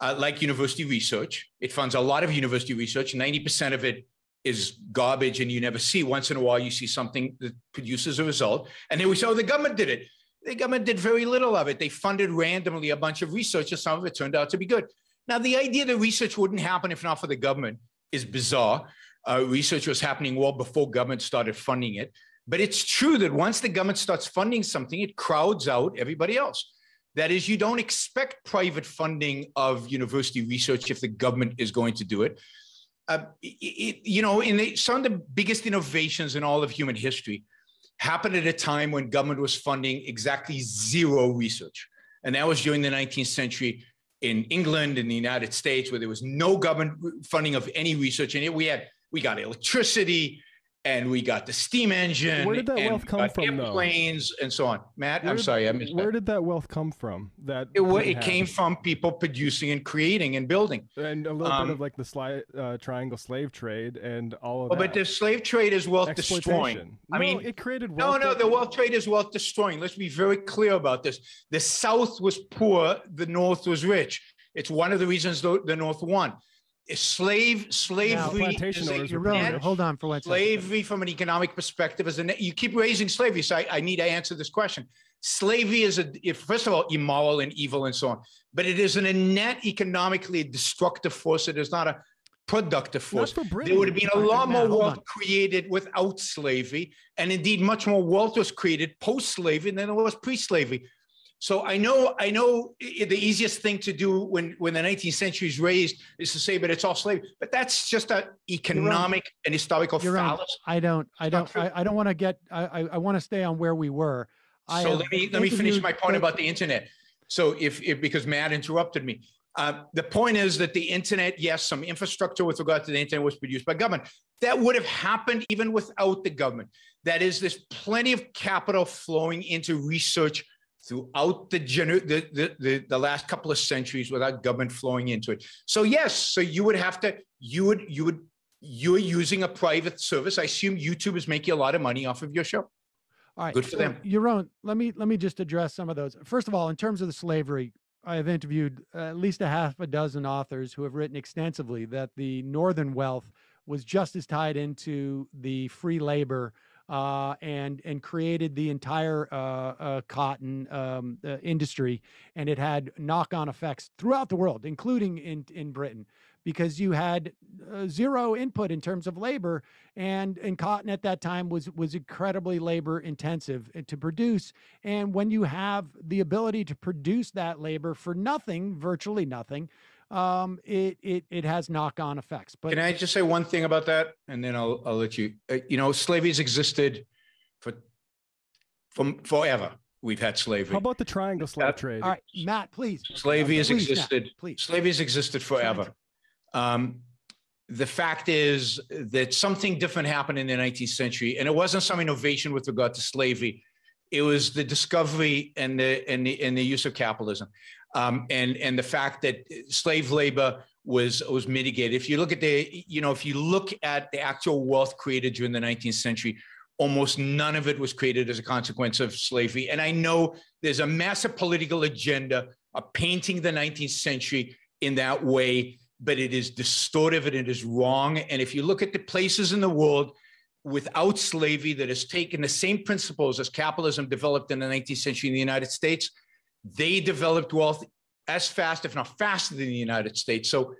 Speaker 4: like university research, it funds a lot of university research. 90% of it is garbage and you never see. Once in a while, you see something that produces a result. And then we say, oh, the government did it. The government did very little of it. They funded randomly a bunch of research, and some of it turned out to be good. Now, the idea that research wouldn't happen if not for the government is bizarre. Research was happening well before government started funding it. But it's true that once the government starts funding something, it crowds out everybody else. That is, you don't expect private funding of university research if the government is going to do it. Some of the biggest innovations in all of human history happened at a time when government was funding exactly zero research. And that was during the 19th century in England, in the United States, where there was no government funding of any research. And we got electricity, and we got the steam engine.
Speaker 5: Where did that wealth come from,
Speaker 4: airplanes, and so on. Matt, I'm sorry, I missed that.
Speaker 5: Where did that wealth come from?
Speaker 4: It came from people producing and creating and building.
Speaker 5: And a little bit of like the triangle slave trade and all of that.
Speaker 4: But the slave trade is wealth destroying.
Speaker 5: I mean, it created wealth.
Speaker 4: No, the wealth trade is wealth destroying. Let's be very clear about this. The South was poor, the North was rich. It's one of the reasons the North won. Slavery.
Speaker 6: Hold on for 1 second.
Speaker 4: Slavery, from an economic perspective, you keep raising slavery, so I need to answer this question. Slavery is first of all immoral and evil and so on, but it is a net economically destructive force. It is not a productive force. There would have been a lot more wealth created without slavery, and indeed much more wealth was created post-slavery than there was pre-slavery. So I know the easiest thing to do when the 19th century is raised is to say, but it's all slavery. But that's just an economic and historical fallacy.
Speaker 6: I don't want to get, I want to stay on where we were.
Speaker 4: Let me finish my point about the internet. So because Matt interrupted me. The point is that the internet, yes, some infrastructure with regard to the internet was produced by government. That would have happened even without the government. That is, there's plenty of capital flowing into research throughout the last couple of centuries without government flowing into it. So yes, so you're using a private service. I assume YouTube is making a lot of money off of your show.
Speaker 6: All right,
Speaker 4: good for them.
Speaker 6: Yaron, let me just address some of those. First of all, in terms of the slavery, I have interviewed at least a half a dozen authors who have written extensively that the Northern wealth was just as tied into the free labor and created the entire cotton industry, and it had knock-on effects throughout the world, including in Britain, because you had zero input in terms of labor, and cotton at that time was incredibly labor intensive to produce. And when you have the ability to produce that labor for nothing, virtually nothing, it has knock-on effects. But
Speaker 4: can I just say one thing about that, and then I'll let you. Slavery has existed from forever. We've had slavery.
Speaker 5: How about the triangle slave trade?
Speaker 6: All right, Matt, please.
Speaker 4: Slavery has existed.
Speaker 6: Matt, please.
Speaker 4: Slavery has existed forever. The fact is that something different happened in the 19th century, and it wasn't some innovation with regard to slavery. It was the discovery and the use of capitalism, and the fact that slave labor was mitigated. If you look at the actual wealth created during the 19th century, almost none of it was created as a consequence of slavery. And I know there's a massive political agenda of painting the 19th century in that way, but it is distortive and it is wrong. And if you look at the places in the world without slavery that has taken the same principles as capitalism developed in the 19th century in the United States, they developed wealth as fast, if not faster, than the United States. So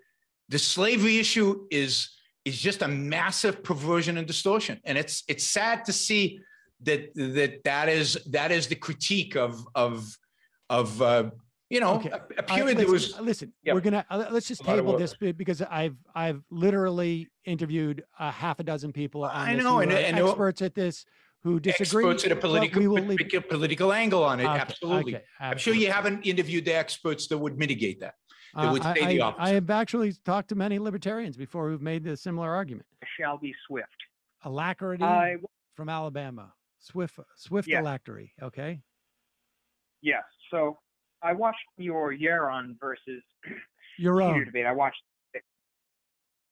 Speaker 4: the slavery issue is just a massive perversion and distortion. And it's sad to see that is the critique of
Speaker 6: Okay.
Speaker 4: A period that was.
Speaker 6: Listen,
Speaker 4: yeah.
Speaker 6: We're gonna let's just table this because I've literally interviewed a half a dozen people on this who are experts at this who disagree.
Speaker 4: Experts at a political angle on it. Okay, absolutely. I'm sure you haven't interviewed the experts that would mitigate that. That would say the opposite.
Speaker 6: I have actually talked to many libertarians before who've made the similar argument.
Speaker 7: Shelby Swift.
Speaker 6: Alacrity from Alabama. Swift
Speaker 7: yes.
Speaker 6: Alacrity. Okay.
Speaker 7: Yes. So I watched your Yaron versus
Speaker 6: Yaron
Speaker 7: debate. I watched it.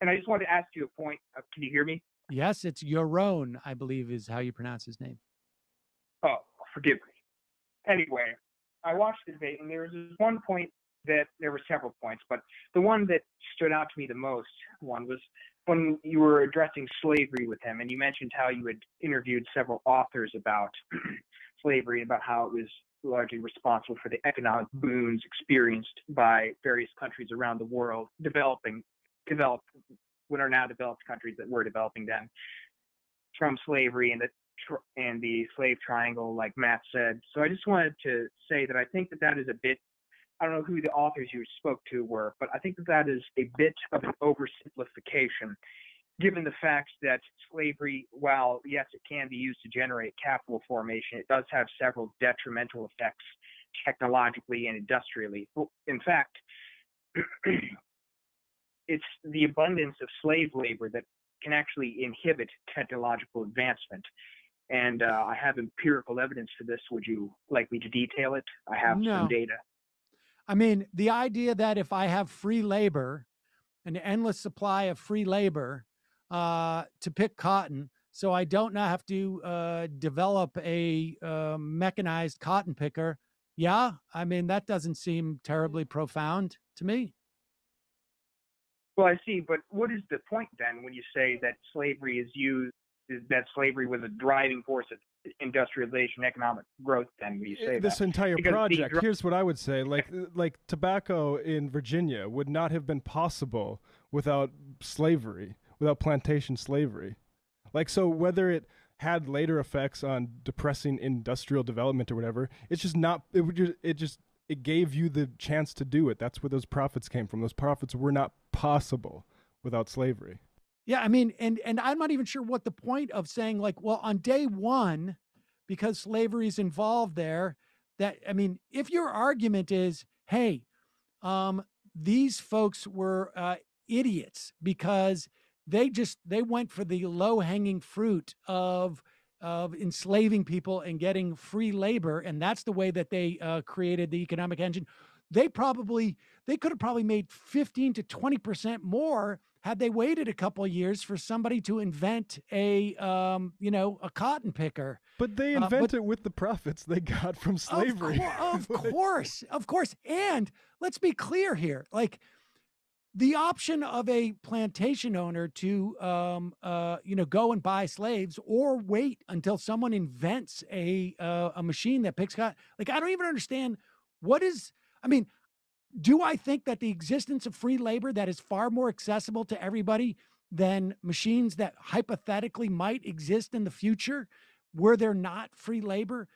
Speaker 7: And I just wanted to ask you a point. Can you hear me?
Speaker 6: Yes, it's Yaron, I believe is how you pronounce his name.
Speaker 7: Oh, forgive me. Anyway, I watched the debate, and there was this one point that there were several points, but the one that stood out to me the most was when you were addressing slavery with him, and you mentioned how you had interviewed several authors about slavery, about how it largely responsible for the economic boons experienced by various countries around the world, developed what are now developed countries that were developing then, from slavery and the slave triangle, like Matt said. So I just wanted to say that I think that is a bit, I don't know who the authors you spoke to were, but I think that is a bit of an oversimplification, given the fact that slavery, while yes, it can be used to generate capital formation, it does have several detrimental effects technologically and industrially. In fact, it's the abundance of slave labor that can actually inhibit technological advancement. And I have empirical evidence for this. Would you like me to detail it? I have some data.
Speaker 6: I mean, the idea that if I have free labor, an endless supply of free labor to pick cotton, so I don't now have to develop a mechanized cotton picker. Yeah, I mean, that doesn't seem terribly profound to me.
Speaker 7: Well, I see, but what is the point then when you say that slavery is used, that slavery was a driving force of industrialization, economic growth? Then when you say
Speaker 5: this entire project, here's what I would say: like tobacco in Virginia would not have been possible without slavery, without plantation slavery. Like, so whether it had later effects on depressing industrial development or whatever, it's just not. It gave you the chance to do it. That's where those profits came from. Those profits were not possible without slavery.
Speaker 6: Yeah, I mean, and I'm not even sure what the point of saying, like, well, on day one, because slavery is involved there, that, I mean, if your argument is, hey, these folks were idiots because they went for the low-hanging fruit of enslaving people and getting free labor, and that's the way that they created the economic engine. They could have probably made 15 to 20% more had they waited a couple of years for somebody to invent a cotton picker.
Speaker 5: But they invented it with the profits they got from slavery.
Speaker 6: Of course. And let's be clear here. Like, the option of a plantation owner to, go and buy slaves or wait until someone invents a machine that picks cotton. Like, I don't even understand do I think that the existence of free labor that is far more accessible to everybody than machines that hypothetically might exist in the future where they're not free labor?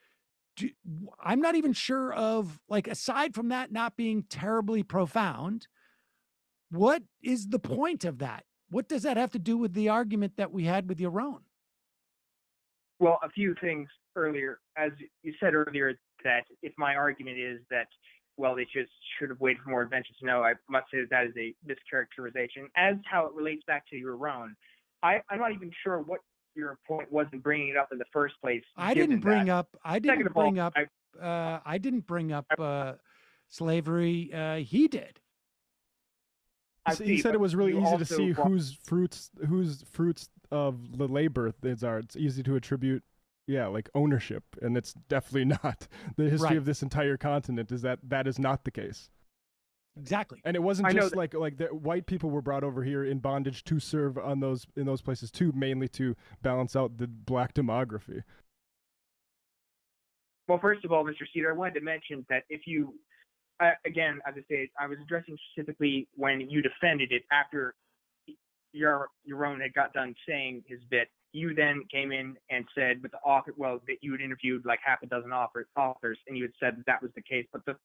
Speaker 6: I'm not even sure of, like, aside from that not being terribly profound, what is the point of that? What does that have to do with the argument that we had with Yaron?
Speaker 7: Well, a few things earlier. As you said earlier, that if my argument is that, well, they just should have waited for more inventions. No, I must say that is a mischaracterization. As how it relates back to Yaron, I'm not even sure what your point was in bringing it up in the first place.
Speaker 6: I didn't bring up slavery. He did.
Speaker 5: He said it was really easy to see whose fruits of the labor are. It's easy to attribute, like ownership, and it's definitely not. The history of this entire continent is that is not the case.
Speaker 6: Exactly.
Speaker 5: And it wasn't just like the white people were brought over here in bondage to serve in those places too, mainly to balance out the black demography.
Speaker 7: Well, first of all, Mr. Cedar, I wanted to mention that if you, again, as I say, I was addressing specifically when you defended it after Yaron had got done saying his bit. You then came in and said with the author, that you had interviewed like half a dozen authors, and you had said that was the case. But the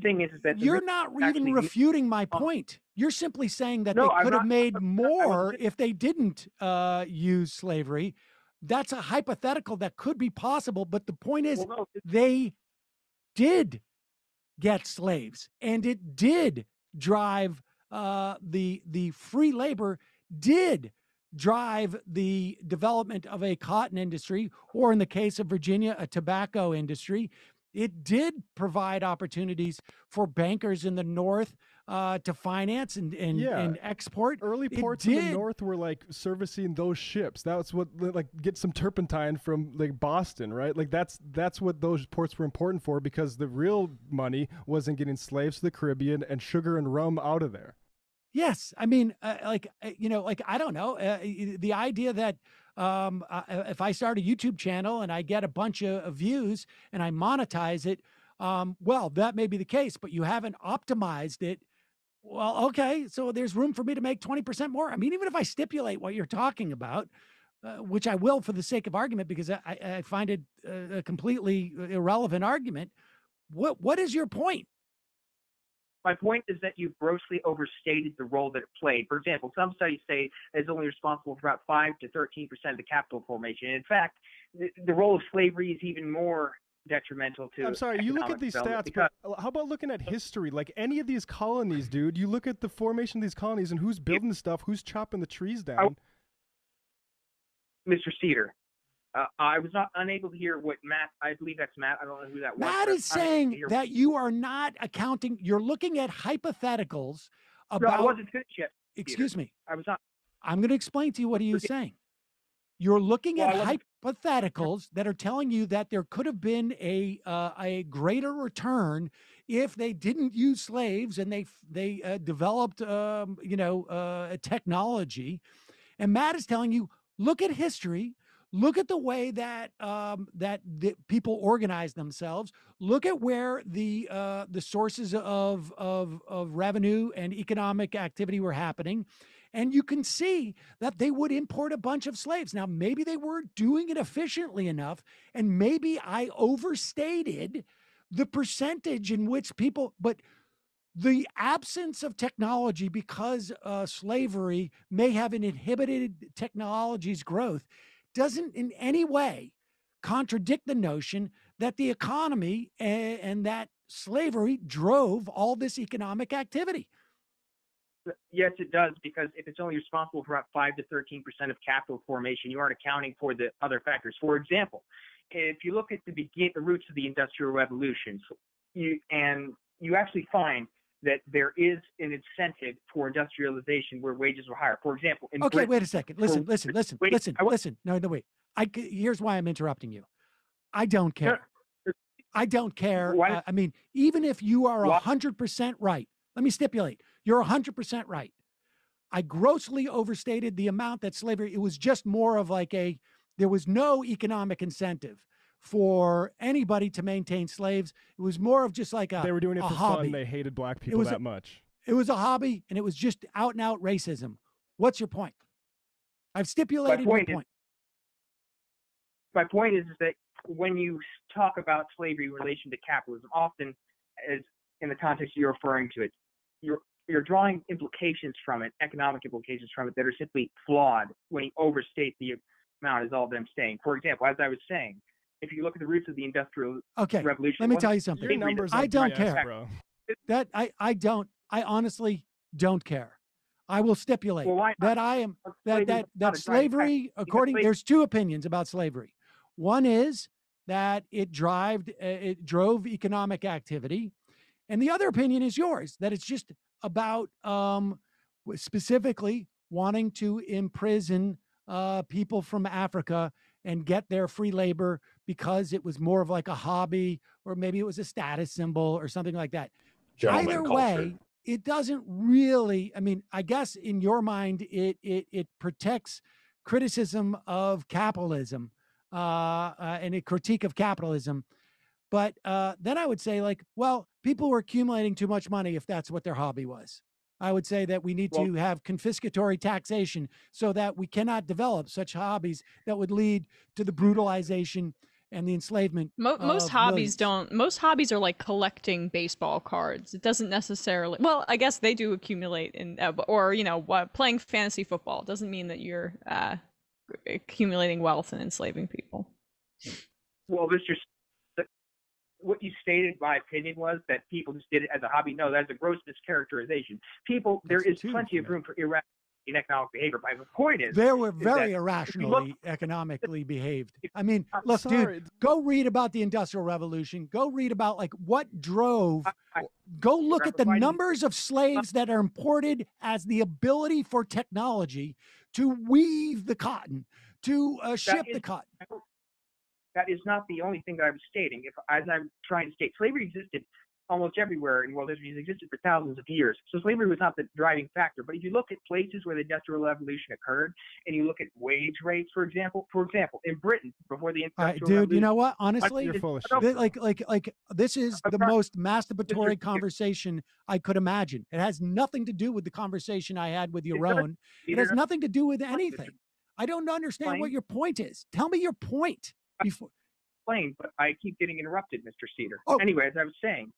Speaker 7: thing is that
Speaker 6: you're not even refuting my point. You're simply saying that they could have made more if they didn't use slavery. That's a hypothetical that could be possible. But the point is, they did get slaves, and it did drive the free labor did drive the development of a cotton industry, or in the case of Virginia, a tobacco industry. It did provide opportunities for bankers in the North to finance and export.
Speaker 5: Early ports in the North were like servicing those ships. That's what, like, get some turpentine from like Boston, right? Like that's what those ports were important for, because the real money was in getting slaves to the Caribbean and sugar and rum out of there.
Speaker 6: Yes. I mean, I don't know, the idea that if I start a YouTube channel and I get a bunch of views and I monetize it, Well, that may be the case, but you haven't optimized it. Well, okay, so there's room for me to make 20% more. I mean, even if I stipulate what you're talking about, which I will for the sake of argument, because I find it a completely irrelevant argument. What is your point?
Speaker 7: My point is that you've grossly overstated the role that it played. For example, some studies say it's only responsible for about 5 to 13% of the capital formation. In fact, the role of slavery is even more detrimental to.
Speaker 5: I'm sorry, you look at these stats, but how about looking at history? Like any of these colonies, dude, you look at the formation of these colonies and who's building stuff, who's chopping the trees down.
Speaker 7: Mr. Cedar, I was not unable to hear what Matt, I believe that's Matt, I don't know who that was.
Speaker 6: Matt is saying that you are not accounting, you're looking at hypotheticals about.
Speaker 7: No, I wasn't finished yet.
Speaker 6: Excuse me.
Speaker 7: I was not.
Speaker 6: I'm going to explain to you what he was saying. You're looking at hypotheticals that are telling you that there could have been a greater return if they didn't use slaves and they developed a technology. And Matt is telling you, look at history. Look at the way that the people organize themselves. Look at where the sources of revenue and economic activity were happening, and you can see that they would import a bunch of slaves. Now, maybe they weren't doing it efficiently enough, and maybe I overstated the percentage in which people, but the absence of technology because slavery may have inhibited technology's growth doesn't in any way contradict the notion that the economy and that slavery drove all this economic activity.
Speaker 7: Yes, it does, because if it's only responsible for about 5 to 13% of capital formation, you aren't accounting for the other factors. For example, if you look at the roots of the Industrial Revolution, you actually find that there is an incentive for industrialization where wages were higher. For example, in Britain,
Speaker 6: wait a second. Listen. No, wait. Here's why I'm interrupting you. I don't care. I don't care. I mean, even if you are 100% right, let me stipulate, you're 100% right. I grossly overstated the amount that slavery, it was just more of like there was no economic incentive for anybody to maintain slaves. It was more of just like
Speaker 5: they were doing it for
Speaker 6: hobby.
Speaker 5: Fun. They hated black people that much.
Speaker 6: It was a hobby, and it was just out and out racism. What's your point? I've stipulated your point.
Speaker 7: My point is that when you talk about slavery in relation to capitalism, often as in the context you're referring to it, you're drawing implications from it, economic implications from it that are simply flawed when you overstate the amount, is all that I'm saying. For example, as I was saying, if you look at the roots of the Industrial Revolution.
Speaker 6: Let me tell you something. I don't care.
Speaker 5: Bro.
Speaker 6: I honestly don't care. I will stipulate that slavery, there's two opinions about slavery. One is that it drove economic activity. And the other opinion is yours, that it's just about specifically wanting to imprison people from Africa and get their free labor because it was more of like a hobby, or maybe it was a status symbol or something like that. Either way, it doesn't really, I mean, I guess in your mind, it protects criticism of capitalism and a critique of capitalism. But then I would say, like, well, people were accumulating too much money if that's what their hobby was. I would say that we need to have confiscatory taxation so that we cannot develop such hobbies that would lead to the brutalization and the enslavement.
Speaker 8: Most hobbies don't. Most hobbies are like collecting baseball cards. It doesn't necessarily. Well, I guess they do accumulate in, or playing fantasy football doesn't mean that you're accumulating wealth and enslaving people.
Speaker 7: Well, what you stated, my opinion, was that people just did it as a hobby. No, that's a gross mischaracterization. There is plenty of room for irrational economic behavior. But the point is,
Speaker 6: they were very irrationally economically behaved. I mean, look, dude, go read about the Industrial Revolution. Go read about like what drove. Go look at the numbers of slaves that are imported as the ability for technology to weave the cotton, to ship the cotton.
Speaker 7: That is not the only thing that I was stating. As I'm trying to state, slavery existed almost everywhere in world history has existed for thousands of years. So slavery was not the driving factor. But if you look at places where the Industrial Revolution occurred, and you look at wage rates, for example, in Britain before the Industrial Revolution.
Speaker 6: Dude, you know what? Honestly,
Speaker 5: You're full of shit.
Speaker 6: like this is the most masturbatory conversation I could imagine. It has nothing to do with the conversation I had with Yaron. It has nothing to do with anything. I don't understand what your point is. Tell me your point before.
Speaker 7: But I keep getting interrupted, Mr. Cedar.
Speaker 6: Oh.
Speaker 7: Anyway, as I was saying,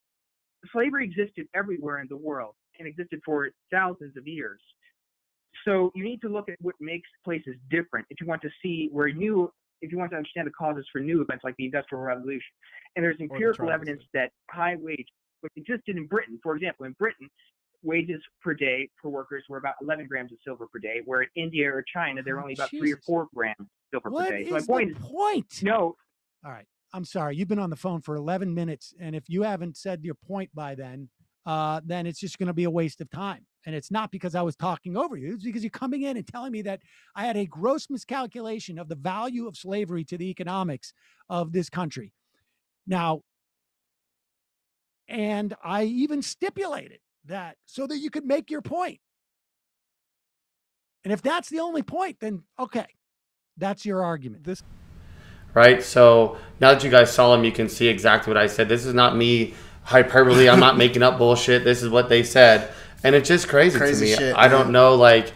Speaker 7: slavery existed everywhere in the world and existed for thousands of years. So you need to look at what makes places different if you want to see if you want to understand the causes for new events like the Industrial Revolution. And there's empirical evidence that high wage, which existed in Britain, for example, in Britain, wages per day for workers were about 11 grams of silver per day, where in India or China, they're only about 3 or 4 grams of silver per day. So my point is, no.
Speaker 6: All right. I'm sorry. You've been on the phone for 11 minutes. And if you haven't said your point by then it's just going to be a waste of time. And it's not because I was talking over you. It's because you're coming in and telling me that I had a gross miscalculation of the value of slavery to the economics of this country. Now, and I even stipulated that so that you could make your point. And if that's the only point, then okay, that's your argument.
Speaker 3: Right? So now that you guys saw them, you can see exactly what I said. This is not me hyperbole. I'm not making up bullshit. This is what they said. And it's just crazy to me.
Speaker 2: Shit,
Speaker 3: I don't know like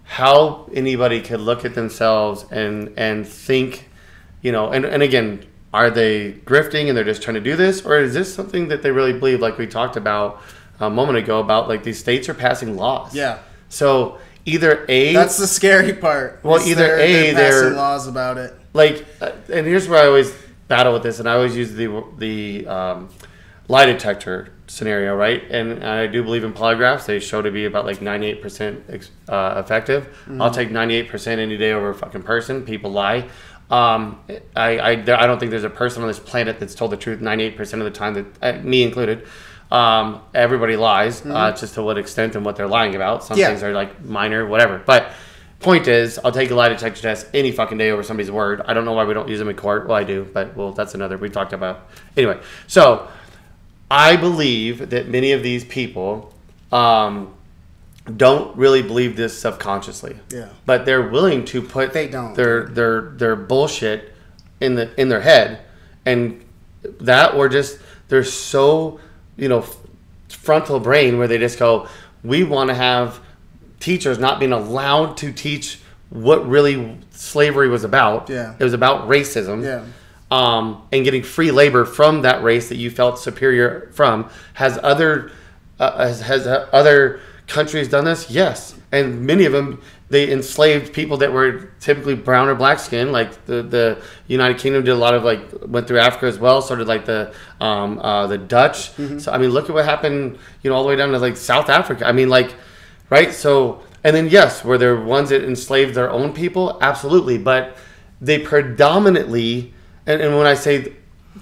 Speaker 3: how anybody could look at themselves and think, and again, are they grifting and they're just trying to do this? Or is this something that they really believe, like we talked about a moment ago, about like these states are passing laws?
Speaker 2: Yeah. So
Speaker 3: either A...
Speaker 2: That's the scary part.
Speaker 3: Well, either A,
Speaker 2: they're passing laws about it.
Speaker 3: Like, and here's where I always battle with this, and I always use the lie detector scenario, right? And I do believe in polygraphs. They show to be about like 98% effective. Mm-hmm. I'll take 98% any day over a fucking person. People lie. I don't think there's a person on this planet that's told the truth 98% of the time, that me included. Everybody lies, just to what extent and what they're lying about. Some things are like minor, whatever. But point is, I'll take a lie detector test any fucking day over somebody's word. I don't know why we don't use them in court. Well, I do, but that's another we talked about. Anyway, so I believe that many of these people don't really believe this subconsciously. Yeah. But they're willing to put their bullshit in their head, and that, or just they're so frontal brain where they just go, we want to have teachers not being allowed to teach what really slavery was about. Yeah. It was about racism. Yeah. And getting free labor from that race that you felt superior from. Has other countries done this? Yes. And many of them, they enslaved people that were typically brown or black skin. Like the United Kingdom did a lot of went through Africa as well. So did the Dutch. Mm-hmm. So I mean, look at what happened, all the way down to South Africa. I mean, right? So, and then yes, were there ones that enslaved their own people? Absolutely. But they predominantly, and when I say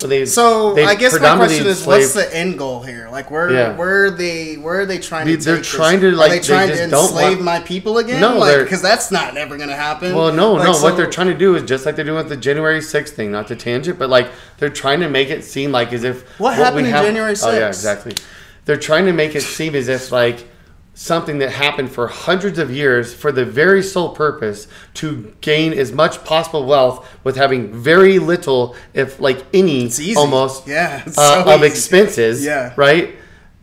Speaker 2: I guess my question is, what's the end goal here? Where are they trying to?
Speaker 3: They're trying to
Speaker 2: Are they trying to enslave my people again? No, because that's not never going to happen.
Speaker 3: Well, no. What they're trying to do is just like they're doing with the January 6th thing. Not to tangent, but they're trying to make it seem like as if
Speaker 2: what happened in January 6th.
Speaker 3: Oh yeah, exactly. They're trying to make it seem as if something that happened for hundreds of years for the very sole purpose to gain as much possible wealth with having very little, if any, almost of expenses. Yeah. Right?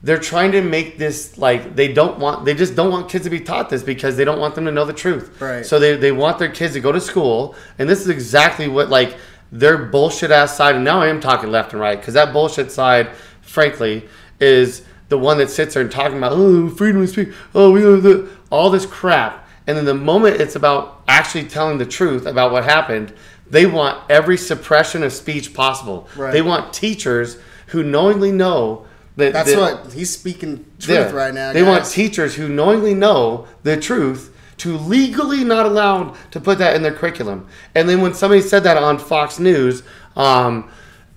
Speaker 3: They're trying to make this they just don't want kids to be taught this because they don't want them to know the truth. Right. So they want their kids to go to school, and this is exactly what their bullshit ass side, and now I am talking left and right, because that bullshit side, frankly, is the one that sits there and talking about, freedom of speech, all this crap. And then the moment it's about actually telling the truth about what happened, they want every suppression of speech possible. Right. They want teachers who knowingly know that...
Speaker 2: That's what he's speaking truth right now,
Speaker 3: They want teachers who knowingly know the truth to legally not allowed to put that in their curriculum. And then when somebody said that on Fox News...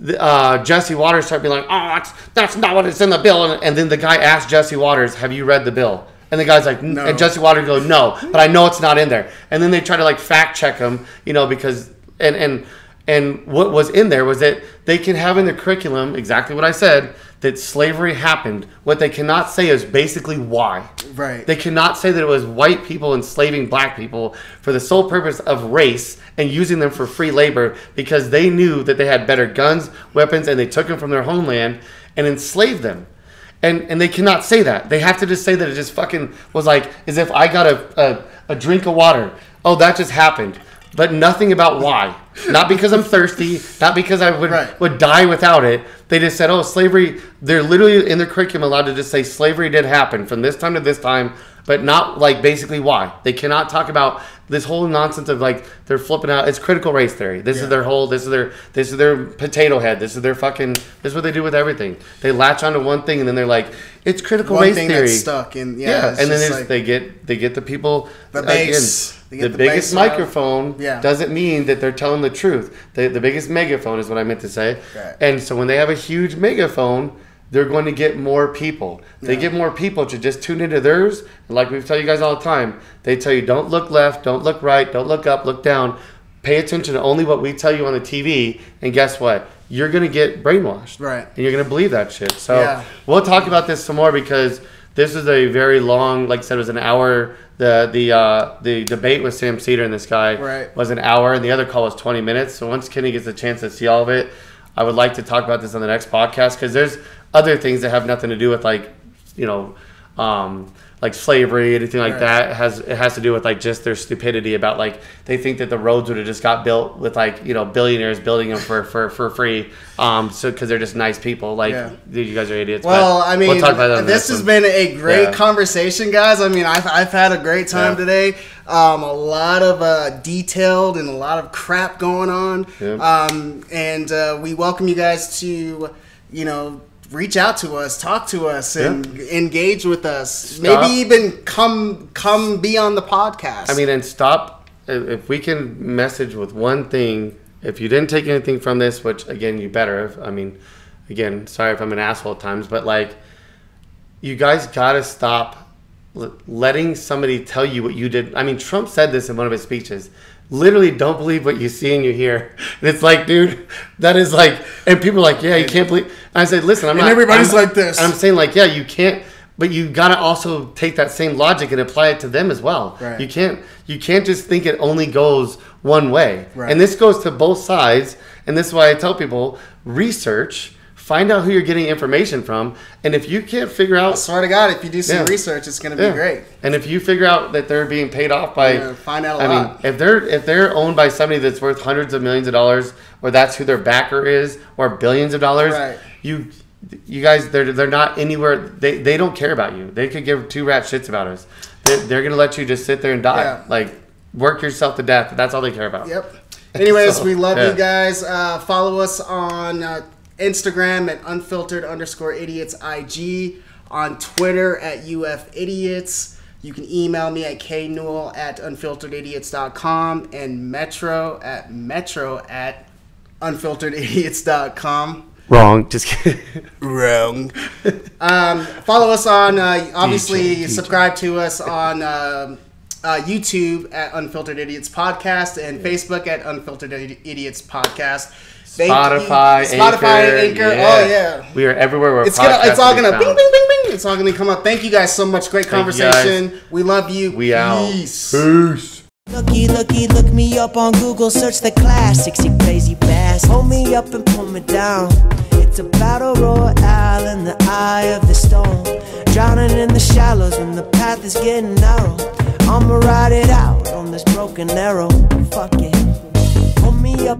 Speaker 3: Jesse Waters started being like, that's not what it's in the bill. And then the guy asked Jesse Waters, have you read the bill? And the guy's like, no. And Jesse Waters goes, no, but I know it's not in there. And then they try to fact check him, because, and And what was in there was that they can have in the curriculum exactly what I said, that slavery happened. What they cannot say is basically why.
Speaker 2: Right.
Speaker 3: They cannot say that it was white people enslaving black people for the sole purpose of race and using them for free labor because they knew that they had better guns, weapons, and they took them from their homeland and enslaved them. And they cannot say that. They have to just say that it just fucking was like as if I got a drink of water. Oh, that just happened. But nothing about why. Not because I'm thirsty, not because I would die without it. They just said, oh, slavery, they're literally in their curriculum allowed to just say slavery did happen from this time to this time, but not like basically why. They cannot talk about this whole nonsense of like they're flipping out. It's critical race theory. This is their whole, this is their potato head. This is their fucking, this is what they do with everything. They latch onto one thing and then they're like, it's critical race theory. One thing that's
Speaker 2: stuck in,
Speaker 3: and then they get the people,
Speaker 2: the base.
Speaker 3: The biggest microphone doesn't mean that they're telling the truth. The biggest megaphone is what I meant to say.
Speaker 2: Right.
Speaker 3: And so when they have a huge megaphone, they're going to get more people. They get more people to just tune into theirs. And like we tell you guys all the time, they tell you don't look left, don't look right, don't look up, look down. Pay attention to only what we tell you on the TV. And guess what? You're going to get brainwashed.
Speaker 2: Right.
Speaker 3: And you're going to believe that shit. So we'll talk about this some more because this is a very long, like I said, it was an hour. The debate with Sam Cedar and this guy was an hour, and the other call was 20 minutes. So once Kenny gets a chance to see all of it, I would like to talk about this on the next podcast because there's other things that have nothing to do with like, you know, like slavery, anything like that. It has to do with like just their stupidity about like they think that the roads would have just got built with like, you know, billionaires building them for free, so because they're just nice people. Like you guys are idiots.
Speaker 2: Well, I mean,
Speaker 3: we'll talk about that
Speaker 2: this has been a great conversation, guys. I mean, I've had a great time today. A lot of detailed and a lot of crap going on, and we welcome you guys to, you know, reach out to us, talk to us, and engage with us. Maybe even come be on the podcast.
Speaker 3: I mean, and stop. If we can message with one thing, if you didn't take anything from this, which again you better have. I mean, again, sorry if I'm an asshole at times, but like, you guys gotta stop letting somebody tell you what you did. I mean, Trump said this in one of his speeches. Literally don't believe what you see and you hear. And it's like, dude, that is like, and people are like, yeah, you can't believe. And I said, listen, I'm not.
Speaker 2: And everybody's like this.
Speaker 3: And I'm saying like, yeah, you can't, but you got to also take that same logic and apply it to them as well.
Speaker 2: Right.
Speaker 3: You can't just think it only goes one way.
Speaker 2: Right.
Speaker 3: And this goes to both sides. And this is why I tell people, research, find out who you're getting information from. And if you can't figure out... I
Speaker 2: swear to God, if you do some research, it's going to be great.
Speaker 3: And if you figure out that they're being paid off by...
Speaker 2: find out a lot.
Speaker 3: Mean, if they're owned by somebody that's worth hundreds of millions of dollars, or that's who their backer is, or billions of dollars, you guys, they're not anywhere... They don't care about you. They could give two rat shits about us. They're going to let you just sit there and die.
Speaker 2: Yeah.
Speaker 3: Like, work yourself to death. That's all they care about.
Speaker 2: Yep. Anyways, we love you guys. Follow us on... Instagram at unfiltered_idiots IG, on Twitter at UFidiots. You can email me at knewell@unfilteredidiots.com and Metro at unfilteredidiots.com.
Speaker 3: Wrong. Just kidding.
Speaker 2: Wrong. Follow us on, obviously, subscribe to us on YouTube at Unfiltered Idiots Podcast and Facebook at Unfiltered Idiots Podcast.
Speaker 3: Spotify,
Speaker 2: Anchor. Oh yeah,
Speaker 3: we are everywhere.
Speaker 2: It's all gonna bing, bing, bing, bing. It's all gonna come up. Thank you guys so much. Great conversation. We love you.
Speaker 3: We out.
Speaker 2: Peace.
Speaker 1: Look me up on Google. Search the classics. You crazy bass. Hold me up and pull me down. It's a battle royale in the eye of the storm. Drowning in the shallows when the path is getting narrow. I'ma ride it out on this broken arrow. Fuck it. Hold me up.